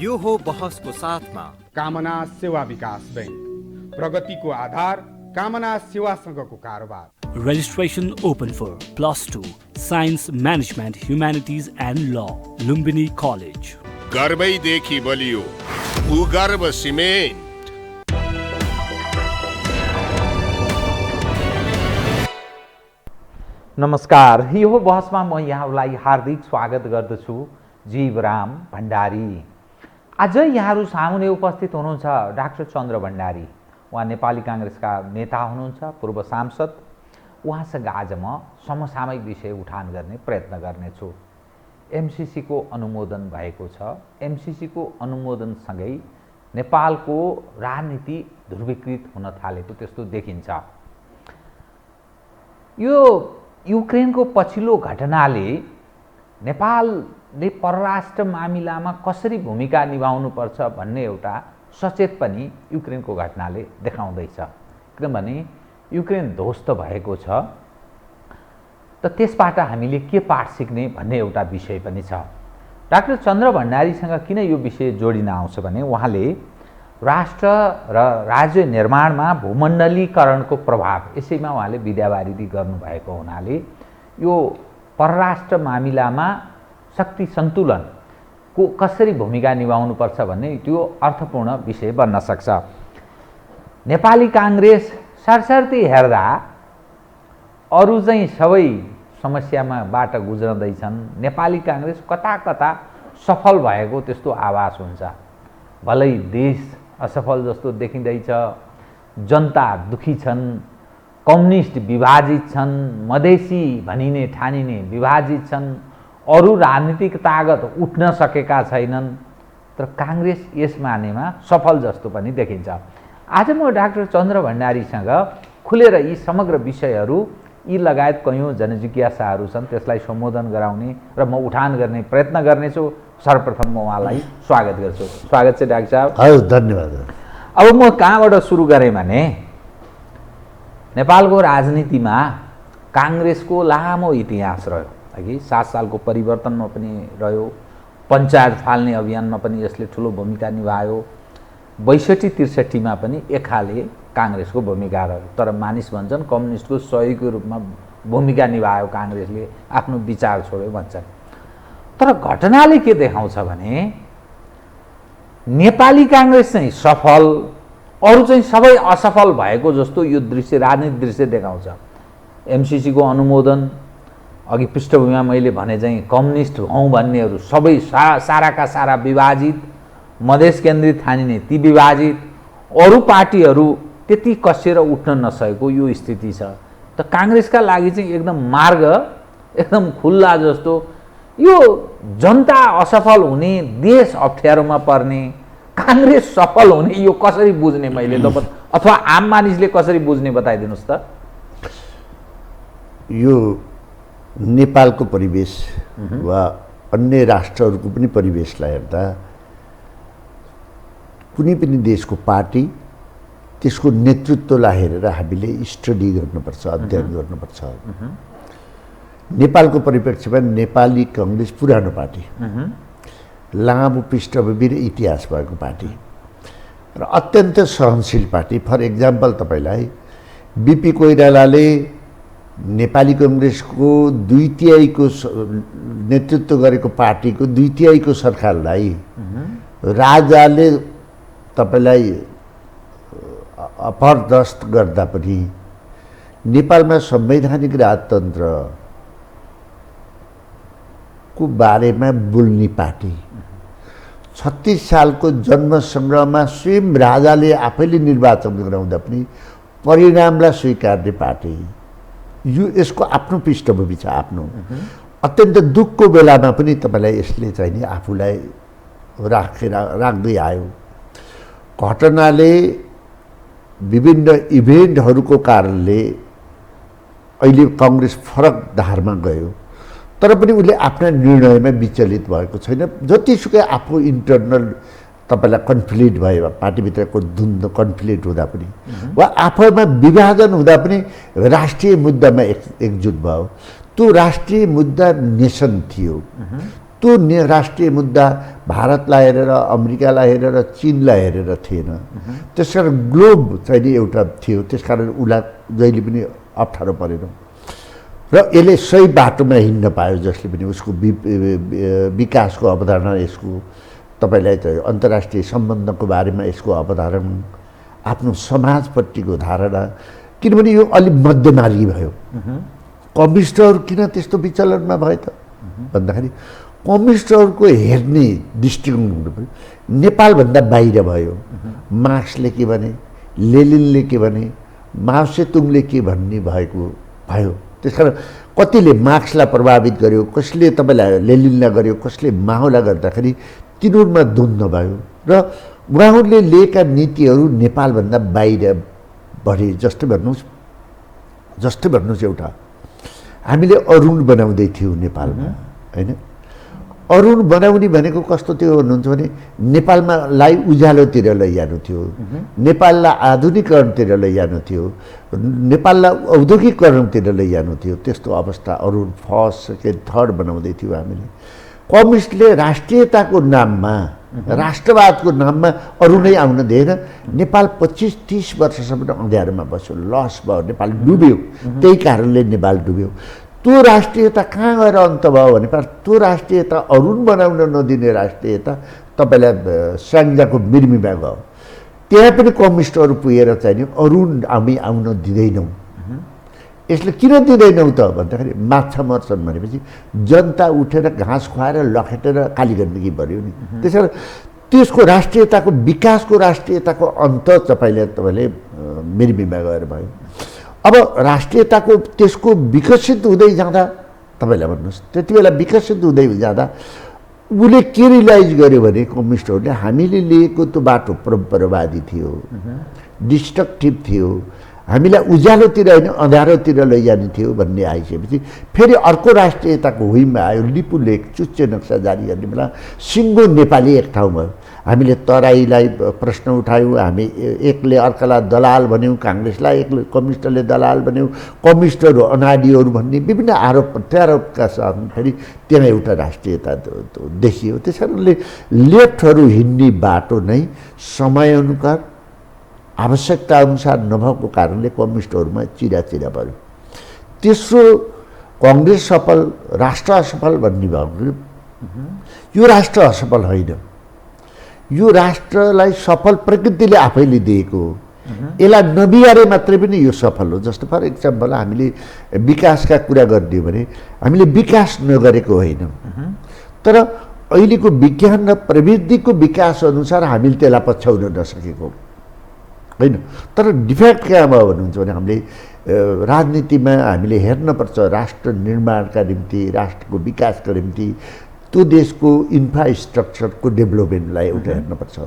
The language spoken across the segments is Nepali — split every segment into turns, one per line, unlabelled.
यो हो बहसको साथमा
कामना सेवा विकास बैंक, प्रगतिको आधार कामना सेवासँगको कारोबार।
Registration open for +2 Science Management Humanities and Law, Lumbini College.
गर्वैदेखि बलियो भूगर्भ सिमेन्ट।
नमस्कार, यो बहसमा म यहाँलाई हार्दिक स्वागत गर्दछु। जीवराम भण्डारी। आज यहाँहरू सामुने उपस्थित हुनुहुन्छ डाक्टर चन्द्र भण्डारी। उहाँ नेपाली काङ्ग्रेसका नेता हुनुहुन्छ, पूर्व सांसद। उहाँसँग आज म समसामयिक विषय उठान गर्ने प्रयत्न गर्नेछु। एमसीसीको अनुमोदन भएको छ। एमसीसीको अनुमोदनसँगै नेपालको राजनीति ध्रुवीकृत हुन थालेको त्यस्तो देखिन्छ। यो युक्रेनको पछिल्लो घटनाले नेपालले परराष्ट्र मामिलामा कसरी भूमिका निभाउनुपर्छ भन्ने एउटा सचेत पनि युक्रेनको घटनाले देखाउँदैछ। किनभने युक्रेन ध्वस्त भएको छ, त त्यसबाट हामीले के पाठ सिक्ने भन्ने एउटा विषय पनि छ। डाक्टर चन्द्र भण्डारीसँग किन यो विषय जोडिन आउँछ भने उहाँले राष्ट्र र राज्य निर्माणमा भूमण्डलीकरणको प्रभाव, यसैमा उहाँले विद्यावारिधि गर्नुभएको हुनाले यो परराष्ट्र मामिलामा शक्ति सन्तुलनको कसरी भूमिका निभाउनुपर्छ भन्ने त्यो अर्थपूर्ण विषय बन्न सक्छ। नेपाली काङ्ग्रेस सरसर्ती हेर्दा अरू चाहिँ सबै समस्याबाट गुज्रदैछन्। नेपाली काङ्ग्रेस कता कता सफल भएको त्यस्तो आभास हुन्छ। भलै देश असफल जस्तो देखिँदैछ, जनता दुखी छन्, कम्युनिस्ट विभाजित छन्, मधेसी भनिने ठानिने विभाजित छन्, अरू राजनीतिक तागत उठ्न सकेका छैनन्। तर काङ्ग्रेस यस मानेमा सफल जस्तो पनि देखिन्छ। आज म डाक्टर चन्द्र भण्डारीसँग खुलेर यी समग्र विषयहरू, यी लगायत कयौँ जनजिज्ञासाहरू छन्, त्यसलाई सम्बोधन गराउने र म उठान गर्ने प्रयत्न गर्नेछु। सर्वप्रथम म उहाँलाई स्वागत गर्छु। स्वागत छ डाक्टर साहब।
हजुर, धन्यवाद।
अब म कहाँबाट सुरु गरेँ भने नेपालको राजनीतिमा काङ्ग्रेसको लामो इतिहास रह्यो। अघि 7 सालको परिवर्तनमा पनि रह्यो, पञ्चायत फाल्ने अभियानमा पनि यसले ठुलो भूमिका निभायो, 62-63 पनि एक खाले काङ्ग्रेसको भूमिका रह्यो। तर मानिस भन्छन् कम्युनिस्टको सहयोगको रूपमा भूमिका निभायो काङ्ग्रेसले, आफ्नो विचार छोड्यो भन्छन्। तर घटनाले के देखाउँछ भने नेपाली काङ्ग्रेस चाहिँ सफल, अरू चाहिँ सबै असफल भएको जस्तो यो दृश्य, राजनीतिक दृश्य देखाउँछ। एमसीसीको अनुमोदन, अघि पृष्ठभूमिमा मैले भने चाहिँ कम्युनिस्ट हौँ भन्नेहरू सबै साराका सारा विभाजित, मधेस केन्द्रित ठानिने ती विभाजित, अरू पार्टीहरू त्यति कसेर उठ्न नसकेको यो स्थिति छ। त काङ्ग्रेसका लागि चाहिँ एकदम मार्ग एकदम खुल्ला जस्तो, यो जनता असफल हुने, देश अप्ठ्यारोमा पर्ने, काङ्ग्रेस सफल हुने, यो कसरी बुझ्ने मैले त, अथवा आम मानिसले कसरी बुझ्ने बताइदिनुहोस् त।
यो नेपालको परिवेश वा अन्य राष्ट्रहरूको पनि परिवेशलाई हेर्दा कुनै पनि देशको पार्टी, त्यसको नेतृत्वलाई हेरेर हामीले स्टडी गर्नुपर्छ, अध्ययन गर्नुपर्छ। नेपालको परिप्रेक्ष्यमा नेपाली काङ्ग्रेस पुरानो पार्टी, लामो पृष्ठभूमि र इतिहास भएको पार्टी र अत्यन्त सहनशील पार्टी। फर इक्जाम्पल तपाईँलाई बिपी कोइरालाले नेपाली काङ्ग्रेसको 2/3 नेतृत्व गरेको पार्टीको 2/3 सरकारलाई राजाले तपाईँलाई अपरदस्त गर्दा पनि नेपालमा संवैधानिक राजतन्त्रको बारेमा बोल्ने पार्टी, 36 सालको जन्म सङ्ग्रहमा स्वयं राजाले आफैले निर्वाचन गराउँदा पनि परिणामलाई स्वीकार्ने पार्टी। यो यसको आफ्नो पृष्ठभूमि छ, आफ्नो अत्यन्त दुःखको बेलामा पनि तपाईँलाई यसले चाहिँ नि आफूलाई राख्दै आयो। घटनाले विभिन्न इभेन्टहरूको कारणले अहिले काङ्ग्रेस फरक धारमा गयो, तर पनि उसले आफ्ना निर्णयमा विचलित भएको छैन। जतिसुकै आफू इन्टरनल तपाईँलाई कन्फ्लिक्ट भयो, पार्टीभित्रको द्वन्द्व कन्फ्लिक्ट हुँदा पनि वा आफैमा विभाजन हुँदा पनि राष्ट्रिय मुद्दामा एकजुट भयो। त्यो राष्ट्रिय मुद्दा नेसन थियो। त्यो राष्ट्रिय मुद्दा भारतलाई हेरेर, अमेरिकालाई हेरेर, चीनलाई हेरेर थिएन। त्यसकारण ग्लोब चाहिँ नि एउटा थियो, त्यसकारण उसलाई जहिले पनि अप्ठ्यारो परेन र यसले सही बाटोमा हिँड्न पायो। जसले पनि उसको विकासको अवधारणा, यसको तपाईँलाई चाहिँ अन्तर्राष्ट्रिय सम्बन्धको बारेमा यसको अवधारणा, आफ्नो समाजपट्टिको धारणा, किनभने यो अलिक मध्यमार्गी भयो। कम्युनिस्टहरू किन त्यस्तो विचलनमा भयो त भन्दाखेरि कम्युनिस्टहरूको हेर्ने दृष्टिकोण हुनु पर्यो। नेपालभन्दा बाहिर भयो। मार्क्सले के भने, लेनिनले के भने, माओ सेतुङले के भन्ने भएको भयो। त्यसकारण कतिले मार्क्सलाई प्रभावित गर्यो, कसले तपाईँलाई लेनिनलाई गर्यो, कसले माओलाई गर्दाखेरि तिनीहरूमा द्वन्द्व भयो र उहाँहरूले लिएका नीतिहरू नेपालभन्दा बाहिर बढे। जस्तै भन्नुहोस् एउटा हामीले अरुण बनाउँदै थियौँ नेपालमा, होइन? अरुण बनाउने भनेको कस्तो थियो भन्नुहुन्छ भने नेपालमा लाई उज्यालोतिर लैजानु थियो, नेपाललाई आधुनिकरणतिर लैजानु थियो, नेपाललाई औद्योगिकरणतिर लैजानु थियो। त्यस्तो अवस्था अरुण फर्स्ट, सेकेन्ड, थर्ड बनाउँदै थियो हामीले। कम्युनिस्टले राष्ट्रियताको नाममा, राष्ट्रवादको नाममा अरू नै आउन दिएन। नेपाल 25-30 वर्षसम्म अँध्यारोमा बस्यो, लस भयो, नेपाल डुब्यो। त्यही कारणले नेपाल डुब्यो। त्यो राष्ट्रियता कहाँ गएर अन्त भयो भने त्यो राष्ट्रियता अरुण बनाउन नदिने राष्ट्रियता तपाईँलाई स्याङ्जाको बिर्मीमा गयो। त्यहाँ पनि कम्युनिस्टहरू पुगेर चाहिँ नि अरुण हामी आउन दिँदैनौँ। यसले किन दिँदैनौँ त भन्दाखेरि माछा मर्छन् भनेपछि जनता उठेर घाँस खुवाएर लखेटेर काली गण्डकी बढ्यो नि। त्यसैले त्यसको राष्ट्रियताको विकासको राष्ट्रियताको अन्त तपाईँले बिर्मीमा गएर भयो। अब राष्ट्रियताको त्यसको विकसित हुँदै जाँदा तपाईँलाई भन्नुहोस्, त्यति बेला विकसित हुँदै जाँदा उसले के रियलाइज गर्यो भने कम्युनिस्टहरूले हामीले लिएको त्यो बाटो परम्परावादी थियो, डिस्ट्रक्टिभ थियो, हामीलाई उज्यालोतिर होइन अँध्यारोतिर लैजाने थियो भन्ने आइसकेपछि फेरि अर्को राष्ट्रियताको हुइमा आयो। लिपु लेख चुच्चे नक्सा जारी गर्ने बेला सिङ्गो नेपाली एक ठाउँ भयो। हामीले तराईलाई प्रश्न उठायौँ, हामी एकले अर्कालाई दलाल भन्यौँ, काङ्ग्रेसलाई एकले कम्युनिस्टले दलाल भन्यौँ, कम्युनिस्टहरू अनाडीहरू भन्ने विभिन्न आरोप प्रत्यारोपका साथ फेरि त्यहाँ एउटा राष्ट्रियता देखियो। त्यस कारणले लेफ्टहरू हिँड्ने बाटो नै समयअनुसार आवश्यकता अनुसार नभएको कारणले कम्युनिस्टहरूमा चिरा पर्यो। तेस्रो कङ्ग्रेस सफल, राष्ट्र असफल भन्ने भयो। यो राष्ट्र असफल होइन, यो राष्ट्रलाई सफल प्रकृतिले आफैले दिएको हो। यसलाई नबिगारे मात्रै पनि यो सफल हो। जस्तो फर इक्जाम्पल हामीले विकासका कुरा गरिदियो भने हामीले विकास नगरेको होइन, तर अहिलेको विज्ञान र प्रविधिको विकास अनुसार हामीले त्यसलाई पछ्याउन नसकेको होइन। तर डिफेक्ट कहाँ भयो भन्नुहुन्छ भने हामीले राजनीतिमा हामीले हेर्नुपर्छ राष्ट्र निर्माणका निम्ति, राष्ट्रको विकासका निम्ति त्यो देशको इन्फ्रास्ट्रक्चरको डेभलपमेन्टलाई एउटा हेर्नुपर्छ।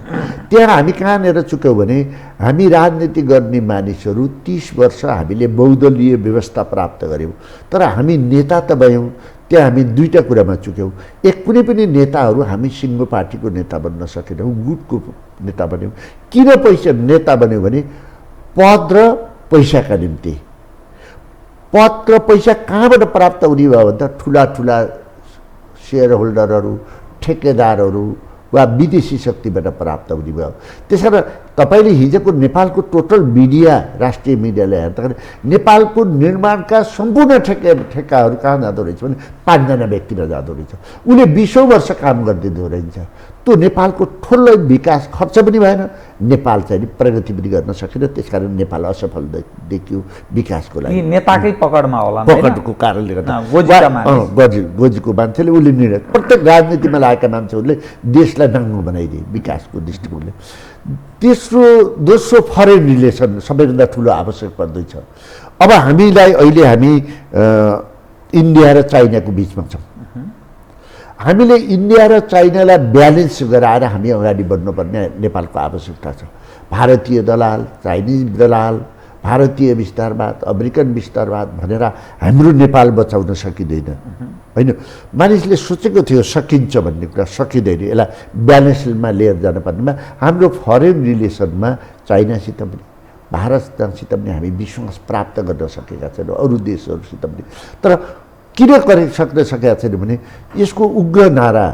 त्यहाँ हामी कहाँनिर चुक्यौँ भने हामी राजनीति गर्ने मानिसहरू 30 वर्ष हामीले बहुदलीय व्यवस्था प्राप्त गऱ्यौँ, तर हामी नेता त भयौँ, त्यहाँ हामी दुईवटा कुरामा चुक्यौँ। एक कुनै पनि नेताहरू हामी सिङ्गो पार्टीको नेता बन्न सकेनौँ, गुटको नेता बन्यौँ। किन नेता बन्यौँ भने पद र पैसाका निम्ति। पद र पैसा कहाँबाट प्राप्त हुने भयो भन्दा ठुला सेयर होल्डरहरू, ठेकेदारहरू वा विदेशी शक्तिबाट प्राप्त हुने भयो। त्यसकारण तपाईँले हिजोको नेपालको टोटल मिडिया, राष्ट्रिय मिडियाले हेर्दाखेरि नेपालको निर्माणका सम्पूर्ण ठेक्काहरू कहाँ जाँदो रहेछ भने 5 जना व्यक्तिमा जाँदो रहेछ। उसले 20 वर्ष काम गरिदिँदो रहेछ। त्यो नेपालको ठुलो विकास खर्च पनि भएन, नेपाल चाहिँ प्रगति पनि गर्न सकेन। त्यसकारण नेपाल असफल देखियो विकासको लागि।
नेताकै पकडमा होला,
पकडको कारणले गर्दा गोजीको मान्छेले उसले निर्णय, प्रत्येक राजनीतिमा लागेका मान्छेहरूले देशलाई नाङ्गो बनाइदिए विकासको दृष्टिकोणले। दोस्रो फरेन रिलेसन सबैभन्दा ठुलो आवश्यक पर्दैछ। अब हामीलाई अहिले हामी इन्डिया र चाइनाको बिचमा छौँ। हामीले इन्डिया र चाइनालाई ब्यालेन्स गराएर हामी अगाडि बढ्नुपर्ने नेपालको आवश्यकता छ। भारतीय दलाल, चाइनिज दलाल, भारतीय विस्तारवाद, अमेरिकन विस्तारवाद भनेर हाम्रो नेपाल बचाउन सकिँदैन होइन। मानिसले सोचेको थियो सकिन्छ भन्ने कुरा, सकिँदैन। यसलाई ब्यालेन्समा लिएर जानुपर्नेमा हाम्रो फरेन रिलेसनमा चाइनासित पनि भारतसित पनि हामी विश्वास प्राप्त गर्न सकेका छैनौँ, अरू देशहरूसित पनि। तर किन सक्न सकेका छैन भने यसको उग्र नारा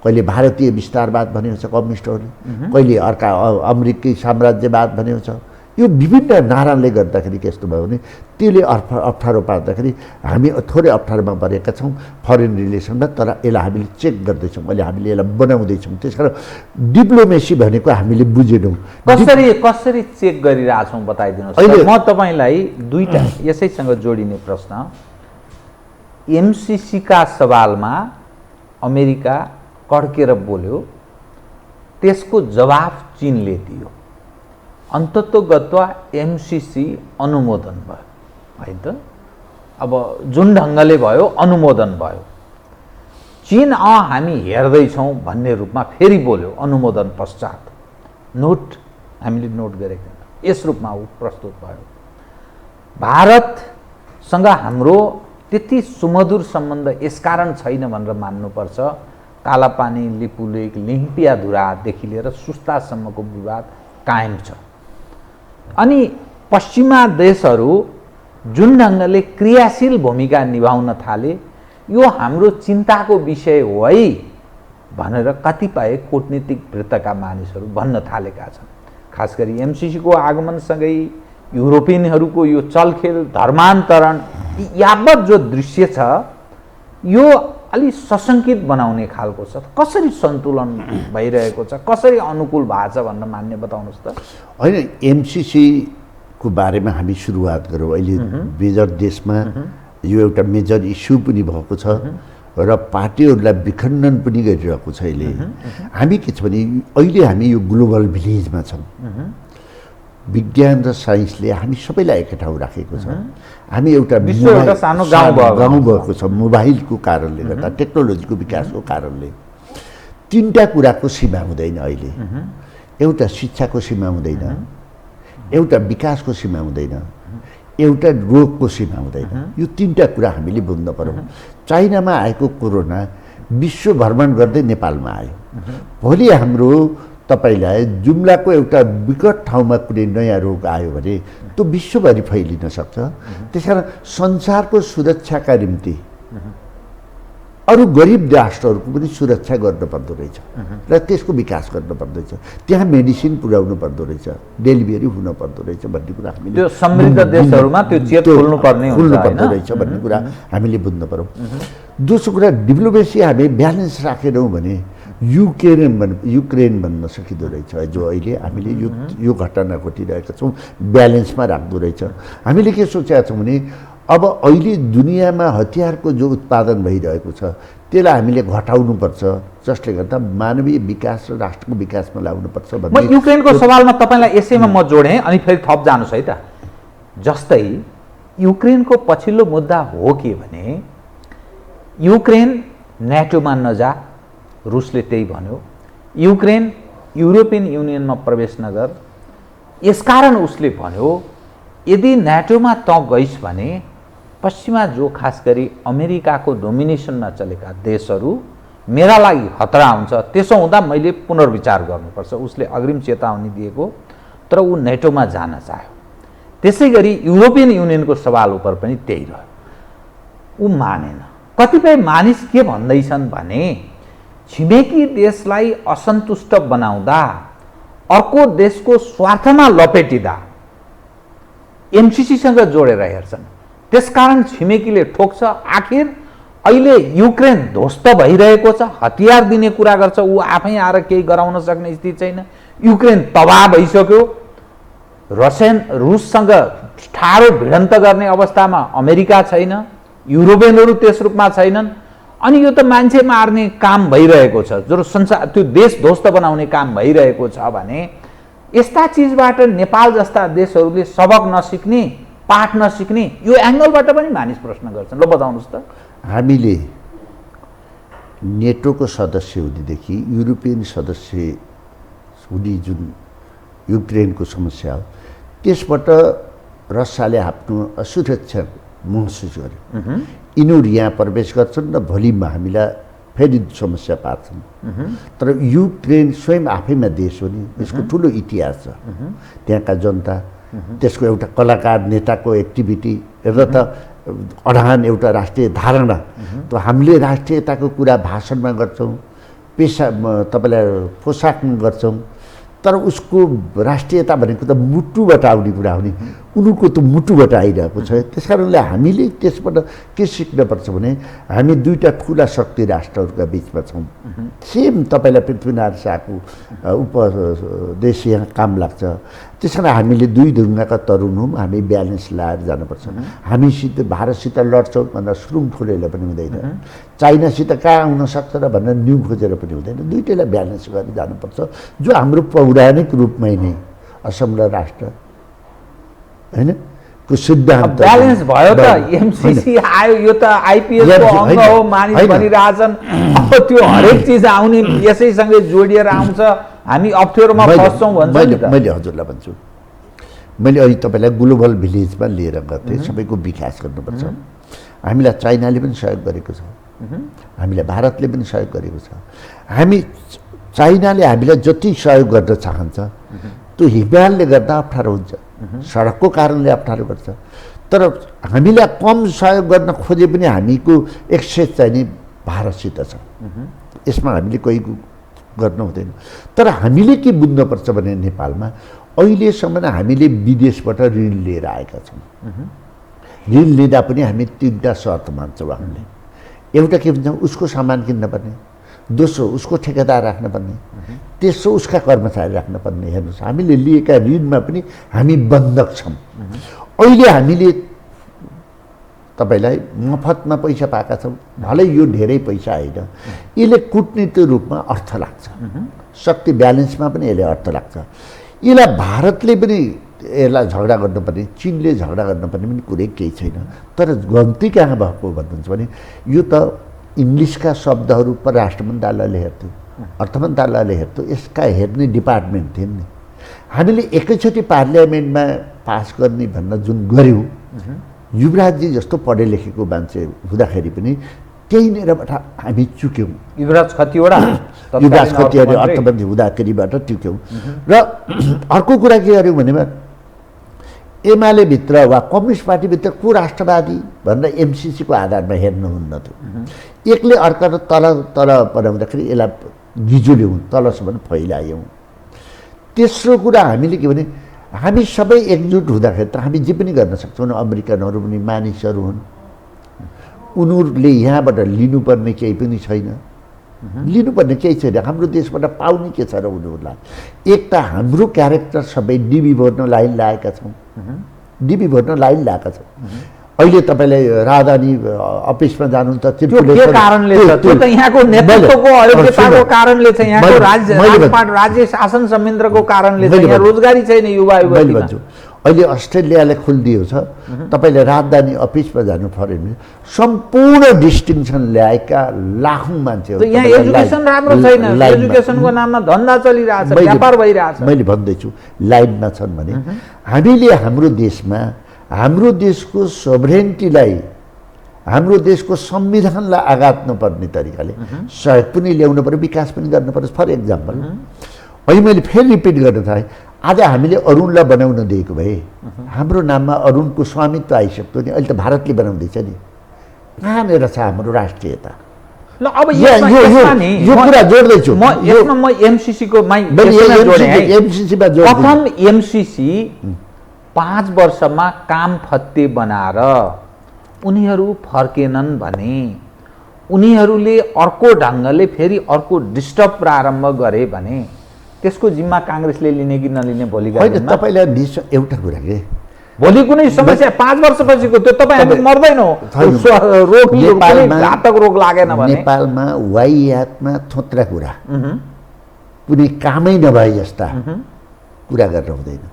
कहिले भारतीय विस्तारवाद भनेको छ कम्युनिस्टहरूले, कहिले अर्का अमेरिकी साम्राज्यवाद भनेको छ। यो विभिन्न नाराले गर्दाखेरि के यस्तो भयो भने त्यसले अप्ठ्यारो पार्दाखेरि हामी थोरै अप्ठ्यारोमा परेका छौँ फरेन रिलेसनमा। तर यसलाई हामीले चेक गर्दैछौँ, अहिले हामीले यसलाई बनाउँदैछौँ। त्यस कारण डिप्लोमेसी भनेको हामीले बुझेनौँ।
कसरी चेक गरिरहेछौँ बताइदिनुहोस्। म तपाईँलाई दुईटा यसैसँग जोडिने प्रश्न, एमसिसीका सवालमा अमेरिका कड्केर बोल्यो, त्यसको जवाफ चीनले दियो, अन्ततोगत्वा एमसिसी अनुमोदन भयो, होइन त? अब जुन ढङ्गले भयो अनुमोदन भयो। चीन हामी हेर्दैछौँ भन्ने रूपमा फेरि बोल्यो अनुमोदन पश्चात, नोट हामीले नोट गरेका यस रूपमा ऊ प्रस्तुत भयो। भारतसँग हाम्रो त्यति सुमधुर सम्बन्ध यसकारण छैन भनेर मान्नुपर्छ, कालापानी, लिपुलेक, लिम्पियाधुरादेखि लिएर सुस्तासम्मको विवाद कायम छ। अनि पश्चिमा देशहरू जुन ढङ्गले क्रियाशील भूमिका निभाउन थाले, यो हाम्रो चिन्ताको विषय हो है भनेर कतिपय कूटनीतिक वृत्तका मानिसहरू भन्न थालेका छन्। खास गरी एमसिसीको आगमनसँगै युरोपियनहरूको यो चलखेल, धर्मान्तरण, यावत जो दृश्य छ यो अलि सशङ्कित बनाउने खालको छ। कसरी सन्तुलन भइरहेको छ, कसरी अनुकूल भएको छ भनेर मान्ने बताउनुहोस् त।
होइन, एमसिसीको बारेमा हामी सुरुवात गरौँ। अहिले मेजर देशमा यो एउटा मेजर इस्यु पनि भएको छ र पार्टीहरूलाई विखण्डन पनि गरिरहेको छ। अहिले हामी के छ भने अहिले हामी यो ग्लोबल भिलेजमा छौँ। विज्ञान र साइन्सले हामी सबैलाई एकै ठाउँ राखेको छ। हामी एउटा
सानो गाउँ
भएको छ मोबाइलको कारणले गर्दा, टेक्नोलोजीको विकासको कारणले। तीनटा कुराको सीमा हुँदैन अहिले। एउटा शिक्षाको सीमा हुँदैन, एउटा विकासको सीमा हुँदैन, एउटा रोगको सीमा हुँदैन। यो तीनटा कुरा हामीले बुझ्न पर्यो। चाइनामा आएको कोरोना विश्व भ्रमण गर्दै नेपालमा आयो। भोलि हाम्रो तपाईलाई जुम्लाको एउटा विकट ठाउँमा कुनै नयाँ रोग आयो भने त्यो विश्वभरि फैलिन सक्छ। त्यसकारण संसारको सुरक्षाका निम्ति अरू गरिब राष्ट्रहरूको पनि सुरक्षा गर्नुपर्दो रहेछ र त्यसको विकास गर्नुपर्दो रहेछ। त्यहाँ मेडिसिन पुर्याउनु पर्दो रहेछ, डेलिभरी हुनुपर्दो रहेछ भन्ने कुरा हामीले
त्यो समृद्ध देशहरूमा त्यो चेत
खोल्नुपर्दो रहेछ भन्ने कुरा हामीले बुझ्नु पर्यो। दोस्रो कुरा, डिप्लोमेसी हामी ब्यालेन्स राखेनौँ भने युक्रेन भन्न सकिँदो रहेछ। जो अहिले हामीले यो घटना घटिरहेका छौँ ब्यालेन्समा राख्दो रहेछ। हामीले के सोचेका छौँ भने अब अहिले दुनियाँमा हतियारको जो उत्पादन भइरहेको छ त्यसलाई हामीले घटाउनुपर्छ, जसले गर्दा मानवीय विकास र राष्ट्रको विकासमा ल्याउनुपर्छ भन्ने।
म युक्रेनको सवालमा तपाईँलाई यसैमा म जोडेँ, अनि फेरि थप जानुहोस् है त। जस्तै युक्रेनको पछिल्लो मुद्दा हो के भने युक्रेन नेटोमा नजा, रुसले त्यही भन्यो। युक्रेन युरोपियन युनियनमा प्रवेश नगर, यसकारण उसले भन्यो यदि नेटोमा त गइस् भने पश्चिमा जो खास गरी अमेरिकाको डोमिनेसनमा चलेका देशहरू मेरा लागि खतरा हुन्छ। त्यसो हुँदा मैले पुनर्विचार गर्नुपर्छ। उसले अग्रिम चेतावनी दिएको, तर ऊ नेटोमा जान चाह्यो। त्यसै गरी युरोपियन युनियनको सवाल उप पनि त्यही रह्यो, ऊ मानेन। कतिपय मानिस के भन्दैछन् भने छिमेकी देशलाई असन्तुष्ट बनाउँदा, अर्को देशको स्वार्थमा लपेटिँदा एमसिसीसँग जोडेर हेर्छन्। त्यसकारण छिमेकीले ठोक्छ। आखिर अहिले युक्रेन ध्वस्त भइरहेको छ, हतियार दिने कुरा गर्छ, ऊ आफै आएर केही गराउन सक्ने स्थिति छैन। युक्रेन तबाह भइसक्यो। रुससँग ठाडो भिडन्त गर्ने अवस्थामा अमेरिका छैन, युरोपियनहरू त्यस रूपमा छैनन्। अनि यो त मान्छे मार्ने काम भइरहेको छ, जो संसार त्यो देश ध्वस्त बनाउने काम भइरहेको छ भने यस्ता चिजबाट नेपाल जस्ता देशहरूले सबक नसिक्ने, पाठ नसिक्ने, यो एङ्गलबाट पनि मानिस प्रश्न गर्छन्। ल बताउनुहोस् त।
हामीले नेटोको सदस्य हुनेदेखि युरोपियन सदस्य हुने जुन युक्रेनको समस्या हो त्यसबाट रसियाले आफ्नो असुरक्षा महसुस गर्यो। यिनीहरू यहाँ प्रवेश गर्छन् र भोलिमा हामीलाई फेरि समस्या पार्छन्। तर युक्रेन स्वयं आफैमा देश हो नि, यसको ठुलो इतिहास छ। त्यहाँका जनता, त्यसको एउटा कलाकार नेताको एक्टिभिटी र त अडान एउटा राष्ट्रिय धारणा त हामीले राष्ट्रियताको कुरा भाषणमा गर्छौँ, पेसा तपाईँलाई पोसाकमा गर्छौँ, तर उसको राष्ट्रियता भनेको त मुटुबाट आउने कुरा हो नि, उनीहरूको त मुटुबाट आइरहेको छ। त्यस कारणले हामीले त्यसबाट के सिक्नुपर्छ भने हामी दुईवटा ठुला शक्ति राष्ट्रहरूका बिचमा छौँ। सेम तपाईँलाई पृथ्वीनारायण शाहको उपदेश यहाँ काम लाग्छ। त्यस कारण हामीले दुई ढुङ्गाका तरुण हौँ, हामी ब्यालेन्स लाएर जानुपर्छ। हामीसित भारतसित लड्छौँ भन्दा सुरुङ ठुलेर पनि हुँदैन, चाइनासित कहाँ आउन सक्छ र भनेर न्यु खोजेर पनि हुँदैन, दुइटैलाई ब्यालेन्स गरेर जानुपर्छ, जो हाम्रो पौराणिक रूपमै नै असम र राष्ट्र हैन को सिद्धान्त
ब्यालेन्स भयो त। एमसीसी आयो, यो त आइपीएस को अंग हो, मानिस भनिरहेछन्। अब त्यो हरेक चिज आउने यसैसँगै जोडिएर आउँछ, हामी अप्ठ्यारोमा फस्छौँ भन्छ नि त।
मैले हजुरलाई भन्छु, मैले अहिले तपाईँलाई ग्लोबल भिलेजमा लिएर गएँ, सबैको विकास गर्नुपर्छ। हामीलाई चाइनाले पनि सहयोग गरेको छ, हामीलाई भारतले पनि सहयोग गरेको छ। हामी चाइनाले हामीलाई जति सहयोग गर्न चाहन्छ त्यो हिमालले गर्दा अप्ठ्यारो हुन्छ, सडकको कारणले अप्ठ्यारो गर्छ। तर हामीलाई कम सहयोग गर्न खोजे पनि हामीको एक्सेस चाहिँ नि भारतसित छ, यसमा हामीले कोही गर्न हुँदैन। तर हामीले के बुझ्नुपर्छ भने नेपालमा अहिलेसम्म हामीले विदेशबाट ऋण लिएर आएका छौँ। ऋण लिँदा पनि हामी तीनटा शर्त मान्छौँ हामीले। एउटा के भन्छ, उसको सामान किन्नुपर्ने, दोस्रो उसको ठेकेदार राख्नुपर्ने, तेस्रो उसका कर्मचारी राख्नुपर्ने। हेर्नुहोस्, हामीले लिएका ऋणमा पनि हामी बन्धक छौँ। अहिले हामीले तपाईँलाई मफतमा पैसा पाएका छौँ, भलै यो धेरै पैसा होइन, यसले कूटनीतिक रूपमा अर्थ लाग्छ, शक्ति ब्यालेन्समा पनि यसले अर्थ लाग्छ। यसलाई भारतले पनि यसलाई झगडा गर्नुपर्ने, चिनले झगडा गर्नुपर्ने पनि कुरै केही छैन। तर गन्ती कहाँ भएको भन्नुहुन्छ भने यो त इङ्ग्लिसका शब्दहरू परराष्ट्र मन्त्रालयले हेर्थ्यो, अर्थ मन्त्रालयले हेर्थ्यो, यसका हेर्ने डिपार्टमेन्ट थिए नि। हामीले एकैचोटि पार्लियामेन्टमा पास गर्ने भन्न जुन गऱ्यौँ, युवराजजी जस्तो पढे लेखेको मान्छे हुँदाखेरि पनि त्यहीँनिरबाट हामी चुक्यौँ।
युवराज खतिवडा
अर्थमन्त्री हुँदाखेरिबाट चुक्यौँ। र अर्को कुरा के गर्यौँ भनेमा एमाले भित्र वा कम्युनिस्ट पार्टीभित्र को राष्ट्रवादी भनेर एमसीसीको आधारमा हेर्नुहुन्न थियो। एकले अर्का तल तल बनाउँदाखेरि यसलाई गिजोल्यौँ, तलसम्म फैलायौँ। तेस्रो कुरा हामीले के भने हामी सबै एकजुट हुँदाखेरि त हामी जे पनि गर्न सक्छौँ। अमेरिकनहरू पनि मानिसहरू हुन्, उनीहरूले यहाँबाट लिनुपर्ने केही पनि छैन, लिनुपर्ने केही छैन। हाम्रो देशबाट पाउने के छ र उनीहरूलाई? एक त हाम्रो क्यारेक्टर सबै डिबी भर्न लाइन लागेका छौँ, डिबी भर्न लाइन लागेका छौँ। अहिले तपाईँले राजधानी अफिसमा जानुहुन्छ,
के कारणले छ? त्यो त यहाँको नेतृत्वको अयोग्यताको कारणले छ, यहाँको राज्य शासन संयन्त्रको कारणले छ, यहाँ रोजगारी छैन युवा युवतीमा।
अहिले अस्ट्रेलियाले खोलिदिएको छ, तपाईँले राजधानी अफिसमा जानु पऱ्यो भने सम्पूर्ण डिस्टिङसन ल्याएका लाखौँ मान्छेहरू।
यहाँ एजुकेसन राम्रो छैन, एजुकेसनको नाममा धन्दा चलिरहेछ, व्यापार भइरहेछ।
मैले भन्दैछु लाइनमा छन् भने हामीले हाम्रो देशमा हाम्रो देशको सोभरेन्टीलाई, हाम्रो देशको संविधानलाई आघात नपर्ने तरिकाले सहयोग पनि ल्याउनु पर्यो, विकास पनि गर्नु पर्यो। फर इक्जाम्पल, अहिले मैले फेरि रिपिट गर्न चाहेँ, आज हामीले अरुणलाई बनाउन दिएको भए हाम्रो नाममा अरुणको स्वामित्व आइसक्यो नि। अहिले त भारतले बनाउँदैछ नि, कहाँनिर छ हाम्रो राष्ट्रियता?
ल अब यो
कुरा जोड्दैछु
म एमसीसीको प्रथम एमसीसी 5 वर्षमा काम फत्ते बनाएर उनीहरू फर्केनन् भने, उनीहरूले अर्को ढङ्गले फेरि अर्को डिस्टर्ब प्रारम्भ गरे भने त्यसको जिम्मा काङ्ग्रेसले लिने कि नलिने? भोलि
तपाईँलाई एउटा कुरा के,
भोलि कुनै समस्या 5 वर्षपछिको त्यो तपाईँ हामी मर्दैनौँ, घातक रोग लागेन भने।
नेपालमा वाइयातमा थोत्रा कुरा, कुनै कामै नभए जस्ता कुरा गर्न हुँदैन।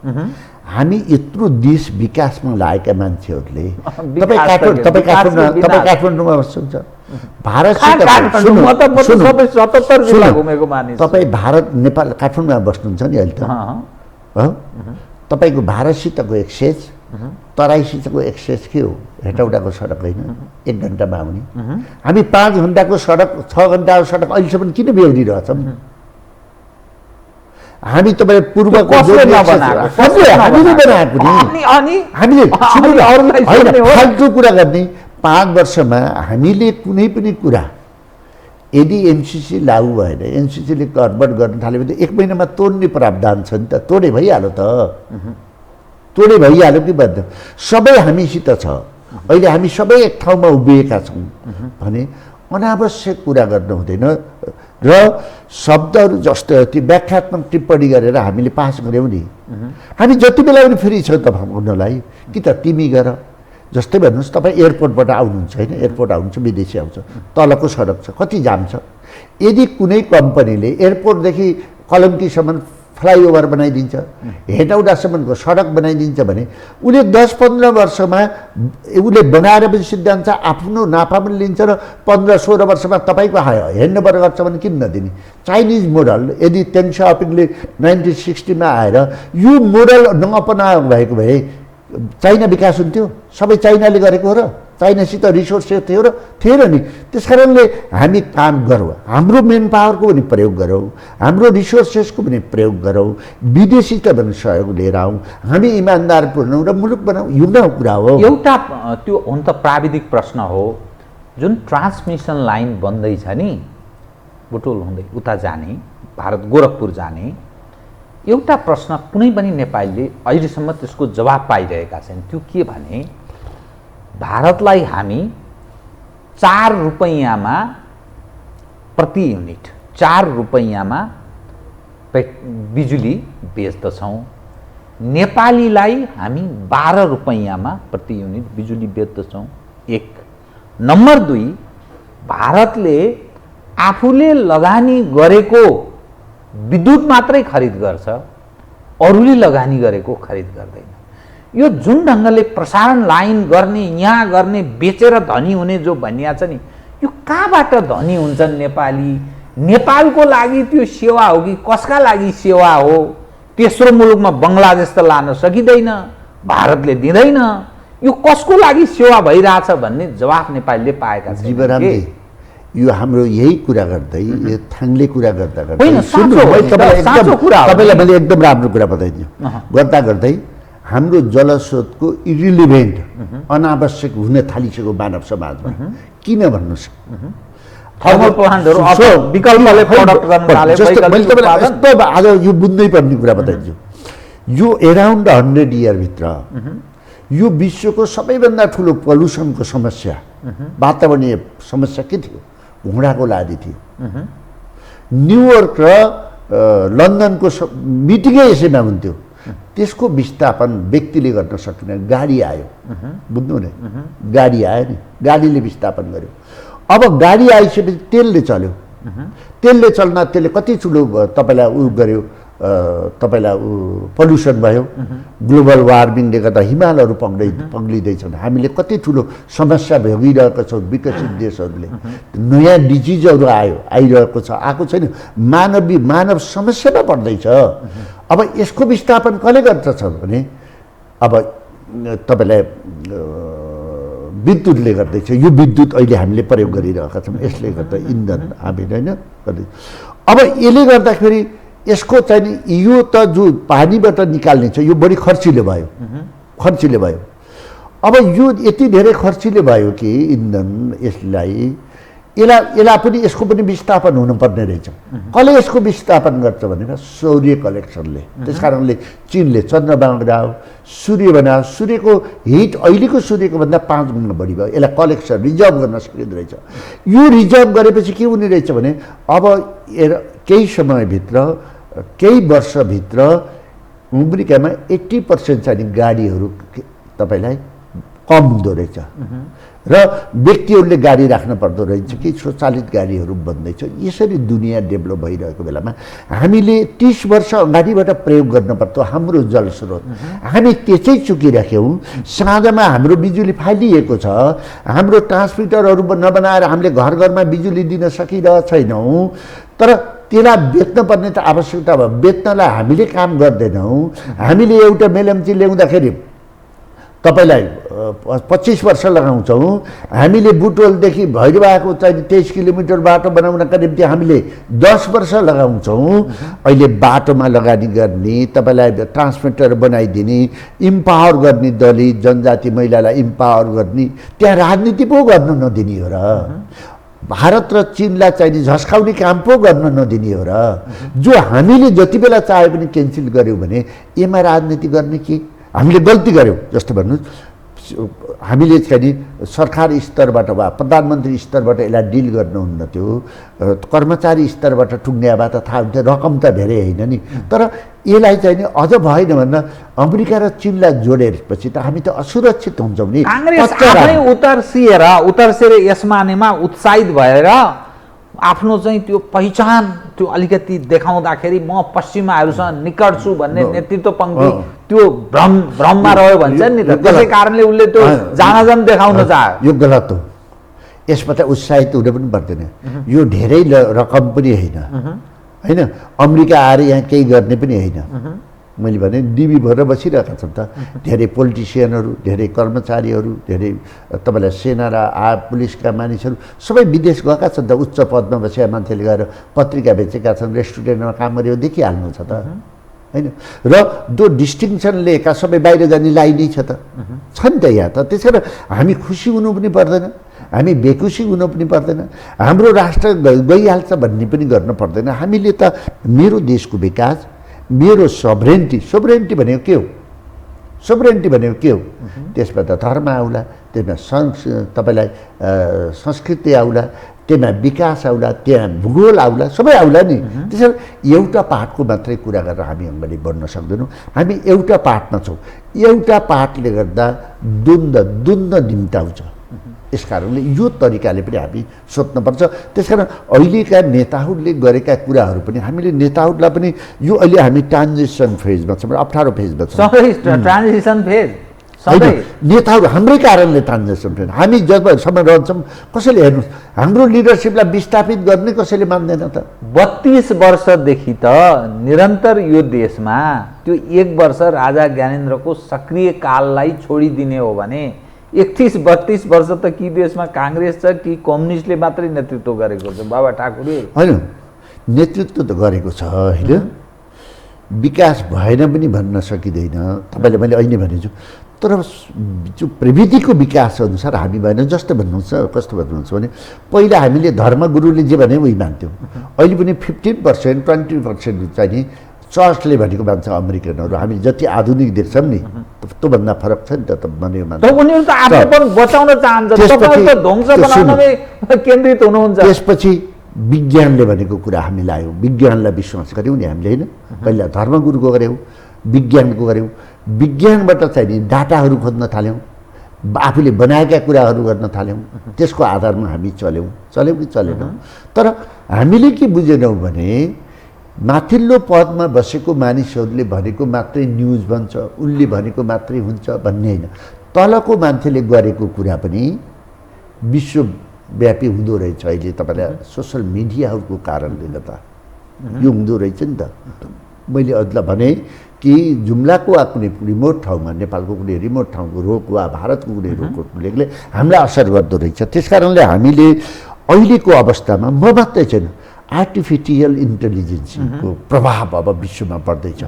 हामी यत्रो देश विकासमा लागेका मान्छेहरूले, तपाईँ काठमाडौँमा बस्नुहुन्छ, तपाईँ भारत नेपाल काठमाडौँमा बस्नुहुन्छ नि अहिले त, तपाईँको भारतसितको एक्सेस तराईसितको एक्सेस के हो? हेटौडाको सडक होइन, 1 घन्टामा आउने। हामी 5 घन्टाको सडक, 6 घन्टाको सडक अहिलेसम्म किन बेहोरिरहेछौँ? हामी तपाईँ पूर्वको
कसले नबनाएको?
हामीले बनाएको नि हामीले फाल्तु कुरा गर्ने 5 वर्षमा हामीले कुनै पनि कुरा यदि एमसिसी लागू भएन एमसिसीले गडबड गर्न थाल्यो भने 1 महिनामा तोड्ने प्रावधान छ नि त तोडे भइहाल्यो कि बन्द सबै हामीसित छ अहिले हामी सबै एक ठाउँमा उभिएका छौँ भने अनावश्यक कुरा गर्नु हुँदैन र शब्दहरू जस्तो त्यो व्याख्यात्मक टिप्पणी गरेर हामीले पास गऱ्यौँ नि हामी जति बेला पनि फ्री छौँ तपाईँलाई कि त तिमी गर जस्तै भन्नुहोस् तपाईँ एयरपोर्टबाट आउनुहुन्छ होइन एयरपोर्ट आउनुहुन्छ विदेशी आउँछ तलको सडक छ कति जाम छ यदि कुनै कम्पनीले एयरपोर्टदेखि कलम्कीसम्म फ्लाइओभर बनाइदिन्छ हेटौडासम्मको सडक बनाइदिन्छ भने उसले 10-15 वर्षमा उसले बनाएर पनि सिद्धान्त आफ्नो नाफा पनि लिन्छ र 15-16 वर्षमा तपाईँको ह्यान्डओभर गर्छ भने किन नदिने चाइनिज मोडल यदि टेङ साओपिङले 1960 आएर यो मोडल नअपनाएको भएको भए चाइना विकास हुन्थ्यो सबै चाइनाले गरेको हो र चाइनासित रिसोर्सेस थियो र थिएन नि त्यसकारणले हामी काम गरौँ हाम्रो मेन पावरको पनि प्रयोग गरौँ हाम्रो रिसोर्सेसको पनि प्रयोग गरौँ विदेशीका पनि सहयोग लिएर आउँ हामी इमान्दार बनाउँ र मुलुक बनाउँ यो न कुरा हो
एउटा त्यो हुन त प्राविधिक प्रश्न हो जुन ट्रान्समिसन लाइन बन्दैछ नि बुटोल हुँदै उता जाने भारत गोरखपुर जाने एउटा प्रश्न कुनै पनि नेपालीले अहिलेसम्म त्यसको जवाब पाइरहेका छन् त्यो के भने भारतलाई हामी 4 रुपैयाँमा प्रति युनिट 4 रुपैयाँमा बिजुली बेच्दछौँ नेपालीलाई हामी 12 रुपैयाँमा प्रति युनिट बिजुली बेच्दछौँ 1 नम्बर 2 भारतले आफूले लगानी गरेको विद्युत मात्रै खरिद गर्छ अरूले लगानी गरेको खरिद गर्दैन यो जुन ढङ्गले प्रसारण लाइन गर्ने यहाँ गर्ने बेचेर धनी हुने जो भनिया छ नि यो कहाँबाट धनी हुन्छन् नेपाली नेपालको लागि त्यो सेवा हो कि कसका लागि सेवा हो तेस्रो मुलुकमा बङ्गलादेश त लान सकिँदैन भारतले दिँदैन यो कसको लागि सेवा भइरहेछ भन्ने जवाफ नेपालीले पाएका छन्
जीवनरामजी यो हाम्रो यही कुरा गर्दै यो थाङले कुरा गर्दा तपाईँलाई मैले एकदम राम्रो कुरा बताइदिएँ गर्दा गर्दै हाम्रो जलस्रोतको इरिलिभेन्ट अनावश्यक हुन थालिसक्यो मानव समाजमा किन भन्नुहोस्
थर्मल प्लान्टहरु विकल्पले प्रोडक्ट गर्नले
यस्तो आज यो बुझ्नै पर्ने कुरा बताइदिन्छु यो एराउन्ड 100 इयर भित्र यो विश्वको सबैभन्दा ठुलो पल्युसनको समस्या वातावरणीय समस्या के थियो घोडाको लादी थियो न्युयोर्क र लन्डनको मिटिङै यसैमा हुन्थ्यो त्यसको विस्थापन व्यक्तिले गर्न सकिन गाडी आयो बुझ्नु नि गाडी आयो नि गाडीले विस्थापन गर्यो अब गाडी आइसकेपछि तेलले चल्यो तेलले चल्न त्यसले कति ठुलो तपाईलाई उ गर्यो तपाईलाई पल्युसन भयो ग्लोबल वार्मिङले गर्दा हिमालहरू पग्लिँदैछन् हामीले कति ठुलो समस्या भोगिरहेका छौँ विकसित देशहरूले नयाँ डिजिजहरू आइरहेको छ आएको छैन मानव समस्यामा पर्दैछ अब यसको विस्थापन कसले गर्छ भने अब तपाईलाई विद्युतले गर्दैछ यो विद्युत अहिले हामीले प्रयोग गरिरहेका छौँ यसले गर्दा इन्धन हामी होइन अब यसले गर्दाखेरि यसको चाहिँ यो त जो पानीबाट निकाल्ने छ यो बढी खर्चिलो भयो अब यो यति धेरै खर्चिलो भयो कि इन्धन यसलाई पनि यसको पनि विस्थापन हुनुपर्ने रहेछ कसले यसको विस्थापन गर्छ भने सौर्य कलेक्सनले त्यसकारणले चीनले चन्द्रमा बनायो सूर्य बनायो सूर्यको हिट अहिलेको सूर्यको भन्दा 5 गुणा बढी भयो यसलाई कलेक्सन रिजर्भ गर्न सकिँदो रहेछ यो रिजर्भ गरेपछि के हुने रहेछ भने अब केही समयभित्र केही वर्षभित्र अमेरिकामा 80% चाहिँ गाडीहरू तपाईलाई कम हुँदो रहेछ र व्यक्तिहरूले गाडी राख्न पर्दो रहेछ कि स्वचालित गाडीहरू बन्दैछ यसरी दुनियाँ डेभलप भइरहेको बेलामा हामीले 30 वर्ष अगाडिबाट प्रयोग गर्न पर्थ्यो हाम्रो जलस्रोत हामी त्यसै चुकिराख्यौँ साँझमा हाम्रो बिजुली फालिएको छ हाम्रो ट्रान्समिटरहरू नबनाएर हामीले घर घरमा बिजुली दिन सकिरहेका छैनौँ तर त्यसलाई बेच्न पर्ने त आवश्यकता भयो बेच्नलाई हामीले काम गर्दैनौँ हामीले एउटा मेलम्ची ल्याउँदाखेरि तपाईँलाई 25 वर्ष लगाउँछौँ। हामीले बुटवलदेखि भैरवाको चाहिँ 23 किलोमिटर बाटो बनाउनका निम्ति हामीले 10 वर्ष लगाउँछौँ। अहिले बाटोमा लगानी गर्ने, तपाईँलाई ट्रान्समिटर बनाइदिने, इम्पावर गर्ने, दलित जनजाति महिलालाई इम्पावर गर्ने, त्यहाँ राजनीति पो गर्न नदिने हो र। भारत र चीनलाई चाहिँ झस्काउने काम पो गर्न नदिने हो र। जो हामीले जति बेला चाहे पनि क्यान्सल गऱ्यौँ भने यसमा राजनीति गर्ने के? हामीले गल्ती गऱ्यौँ जस्तो भन्नुहोस्, हामीले चाहिँ सरकार स्तरबाट वा प्रधानमन्त्री स्तरबाट यसलाई डिल गर्नुहुन्न थियो, कर्मचारी स्तरबाट टुङ्ग्या भए त थाहा हुन्थ्यो, रकम त धेरै होइन नि। तर यसलाई चाहिँ नि अझ भएन भन्न अमेरिका र चीनलाई जोडेपछि त हामी त असुरक्षित हुन्छौँ नि।
काङ्ग्रेस आफै उतर्सेर यसमानेमा उत्साहित भएर आफ्नो चाहिँ त्यो पहिचान त्यो अलिकति देखाउँदाखेरि म पश्चिमाहरूसँग निकट छु भन्ने नेतृत्व पङ्क्ति त्यो भ्रममा रह्यो भन्छ नि त। त्यसै कारणले उसले त्यो जानाजान देखाउन चाह्यो।
यो गलत हो। यसमा त उत्साहित हुन पनि पर्दैन। यो धेरै रकम पनि होइन, होइन अमेरिका आएर यहाँ केही गर्ने पनि होइन। मैले भने डिबी भएर बसिरहेका छन् त धेरै पोलिटिसियनहरू, धेरै कर्मचारीहरू, धेरै तपाईँलाई सेना र पुलिसका मानिसहरू सबै विदेश गएका छन् त। उच्च पदमा बसेका मान्छेले गएर पत्रिका बेचेका छन्, रेस्टुरेन्टमा काम गरेर देखिहाल्नु छ त, होइन। र जो डिस्टिङसन लिएका सबै बाहिर जाने लाइन नै छ त, छन् त यहाँ त। त्यसै कारण हामी खुसी हुनु पनि पर्दैन, हामी बेखुसी हुनु पनि पर्दैन, हाम्रो राष्ट्र गइहाल्छ भन्ने पनि गर्न पर्दैन। हामीले त मेरो देशको विकास, मेरो सोभरेन्टी भनेको के हो? सोभरेन्टी भनेको के हो? त्यसमा त धर्म आउला, त्यसमा तपाईँलाई संस्कृति आउला, त्यसमा विकास आउला, त्यहाँ भूगोल आउला, सबै आउला नि। त्यसैले एउटा पाठको मात्रै कुरा गरेर हामी अगाडि बढ्न सक्दैनौँ। हामी एउटा पाठमा छौँ। एउटा पाठले गर्दा द्वन्द्व निम्ताउँछ। यस कारणले यो तरिकाले पनि हामी सोच्नुपर्छ। त्यसकारण अहिलेका नेताहरूले गरेका कुराहरू पनि हामीले नेताहरूलाई पनि यो अहिले हामी ट्रान्जिसन फेजमा छौँ, अप्ठ्यारो फेजमा छौँ।
ट्रान्जिसन फेज
नेताहरू हाम्रै कारणले ट्रान्जिसन फेज। हामी जबसम्म रहन्छौँ, कसैले हेर्नुहोस् हाम्रो लिडरसिपलाई विस्थापित गर्ने कसैले मान्दैन त।
32 वर्षदेखि त निरन्तर यो देशमा त्यो 1 वर्ष राजा ज्ञानेन्द्रको सक्रिय काललाई छोडिदिने हो भने 31-32 वर्ष त कि देशमा काङ्ग्रेस छ कि कम्युनिस्टले मात्रै नेतृत्व गरेको छ। बाबा ठाकुरले
होइन नेतृत्व त गरेको छ, होइन विकास भएन पनि भन्न सकिँदैन। तपाईँले मैले अहिले भनेछु, तर जो प्रविधिको विकास अनुसार हामी भएन। जस्तो भन्नुहुन्छ, कस्तो भन्नुहुन्छ भने पहिला हामीले धर्मगुरुले जे भने उही मान्थ्यौँ। अहिले पनि 15% 20% चाहिँ नि चर्चले भनेको मान्छ अमेरिकनहरू। हामी जति आधुनिक देख्छौँ नि त्योभन्दा फरक छ नि त भनेको मान्छ।
उनीहरू त आफू पनि बचाउन चाहन्छ, तपाईहरु त ध्वंस बनाउनमै केन्द्रित हुनुहुन्छ।
त्यसपछि विज्ञानले भनेको कुरा हामी लायौँ, विज्ञानलाई विश्वास गऱ्यौँ नि हामीले, होइन पहिला धर्मगुरुको गऱ्यौँ, विज्ञानको गऱ्यौँ, विज्ञानबाट चाहिँ नि डाटाहरू खोज्न थाल्यौँ, आफूले बनाएका कुराहरू गर्न थाल्यौँ, त्यसको आधारमा हामी चल्यौँ कि चलेनौँ। तर हामीले के बुझेनौँ भने माथिल्लो पदमा बसेको मानिसहरूले भनेको मात्रै न्युज भन्छ, उनले भनेको मात्रै हुन्छ भन्ने होइन। तलको मान्छेले गरेको कुरा पनि विश्वव्यापी हुँदो रहेछ। अहिले तपाईँलाई सोसल मिडियाहरूको कारणले गर्दा यो हुँदो रहेछ नि त। मैले अघिल्ला भने कि जुम्लाको वा कुनै रिमोट ठाउँमा, नेपालको कुनै रिमोट ठाउँको रोग वा भारतको कुनै रोगले हामीलाई असर गर्दो रहेछ। त्यस कारणले हामीले अहिलेको अवस्थामा म मात्रै छैन, आर्टिफिसियल इन्टेलिजेन्सको प्रभाव अब विश्वमा बढ्दैछ,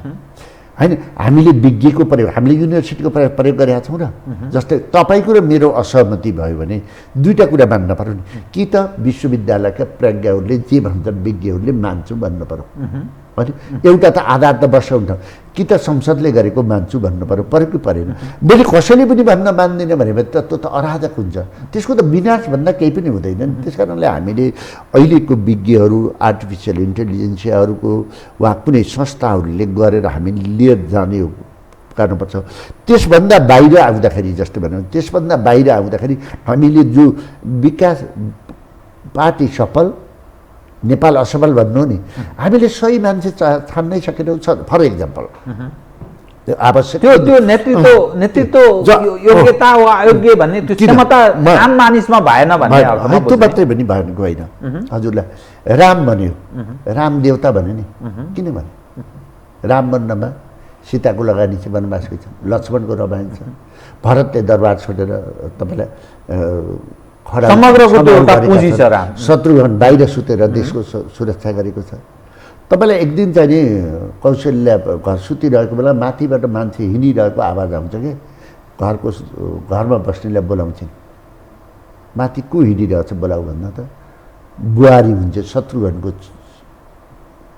होइन। हामीले विज्ञको प्रयोग, हामीले युनिभर्सिटीको प्रयोग गरेका छौँ र। जस्तै तपाईँको र मेरो असहमति भयो भने दुईवटा कुरा मान्न पऱ्यो नि। कि त विश्वविद्यालयका प्राज्ञहरूले जे भन्छन् विज्ञहरूले मान्छु भन्नु पऱ्यो, होइन। एउटा त आधार त वर्ष हुन्छ, कि त संसदले गरेको मान्छु भन्नु पऱ्यो, पऱ्यो कि परेन। मैले कसैले पनि भन्न मान्दिनँ भने त त्यो त अराजक हुन्छ, त्यसको त विनाश भन्दा केही पनि हुँदैन नि। त्यस कारणले हामीले अहिलेको विज्ञहरू, आर्टिफिसियल इन्टेलिजेन्सियाहरूको वा कुनै संस्थाहरूले गरेर हामी लिएर जाने गर्नुपर्छ। त्यसभन्दा बाहिर आउँदाखेरि, जस्तो भनौँ त्यसभन्दा बाहिर आउँदाखेरि हामीले जो विकास पार्टी सफल नेपाल असफल भन्नु नि, हामीले सही मान्छे छान्नै सकेनौँ। फर एक्जाम्पल आवश्यक
त्यो नेतृत्व योग्यता वा अयोग्य भन्ने त्यो क्षमता आम मानिसमा भएन भन्ने अर्थमा
त्यो मात्रै पनि भनेको होइन। हजुरलाई राम भन्यो, राम देवता भन्यो नि, किन भन्यो? राम भन्नमा सीताको लगानी चाहिँ वनवासकै छ, लक्ष्मणको रामायण छ, भरतले दरबार छोडेर तपाईँलाई खडा
समग्रको त्यो एउटा पुँजी छ राम।
शत्रुघ्न बाहिर सुतेर देशको सुरक्षा गरेको छ। तपाईँलाई एक दिन चाहिँ नि कौशल्या घर सुतिरहेको बेला माथिबाट मान्छे हिँडिरहेको आवाज आउँछ कि घरमा बस्नेलाई बोलाउँछन्, माथि को हिँडिरहेछ बोलाऊ भन्दा त बुहारी हुन्छ शत्रुघ्नको,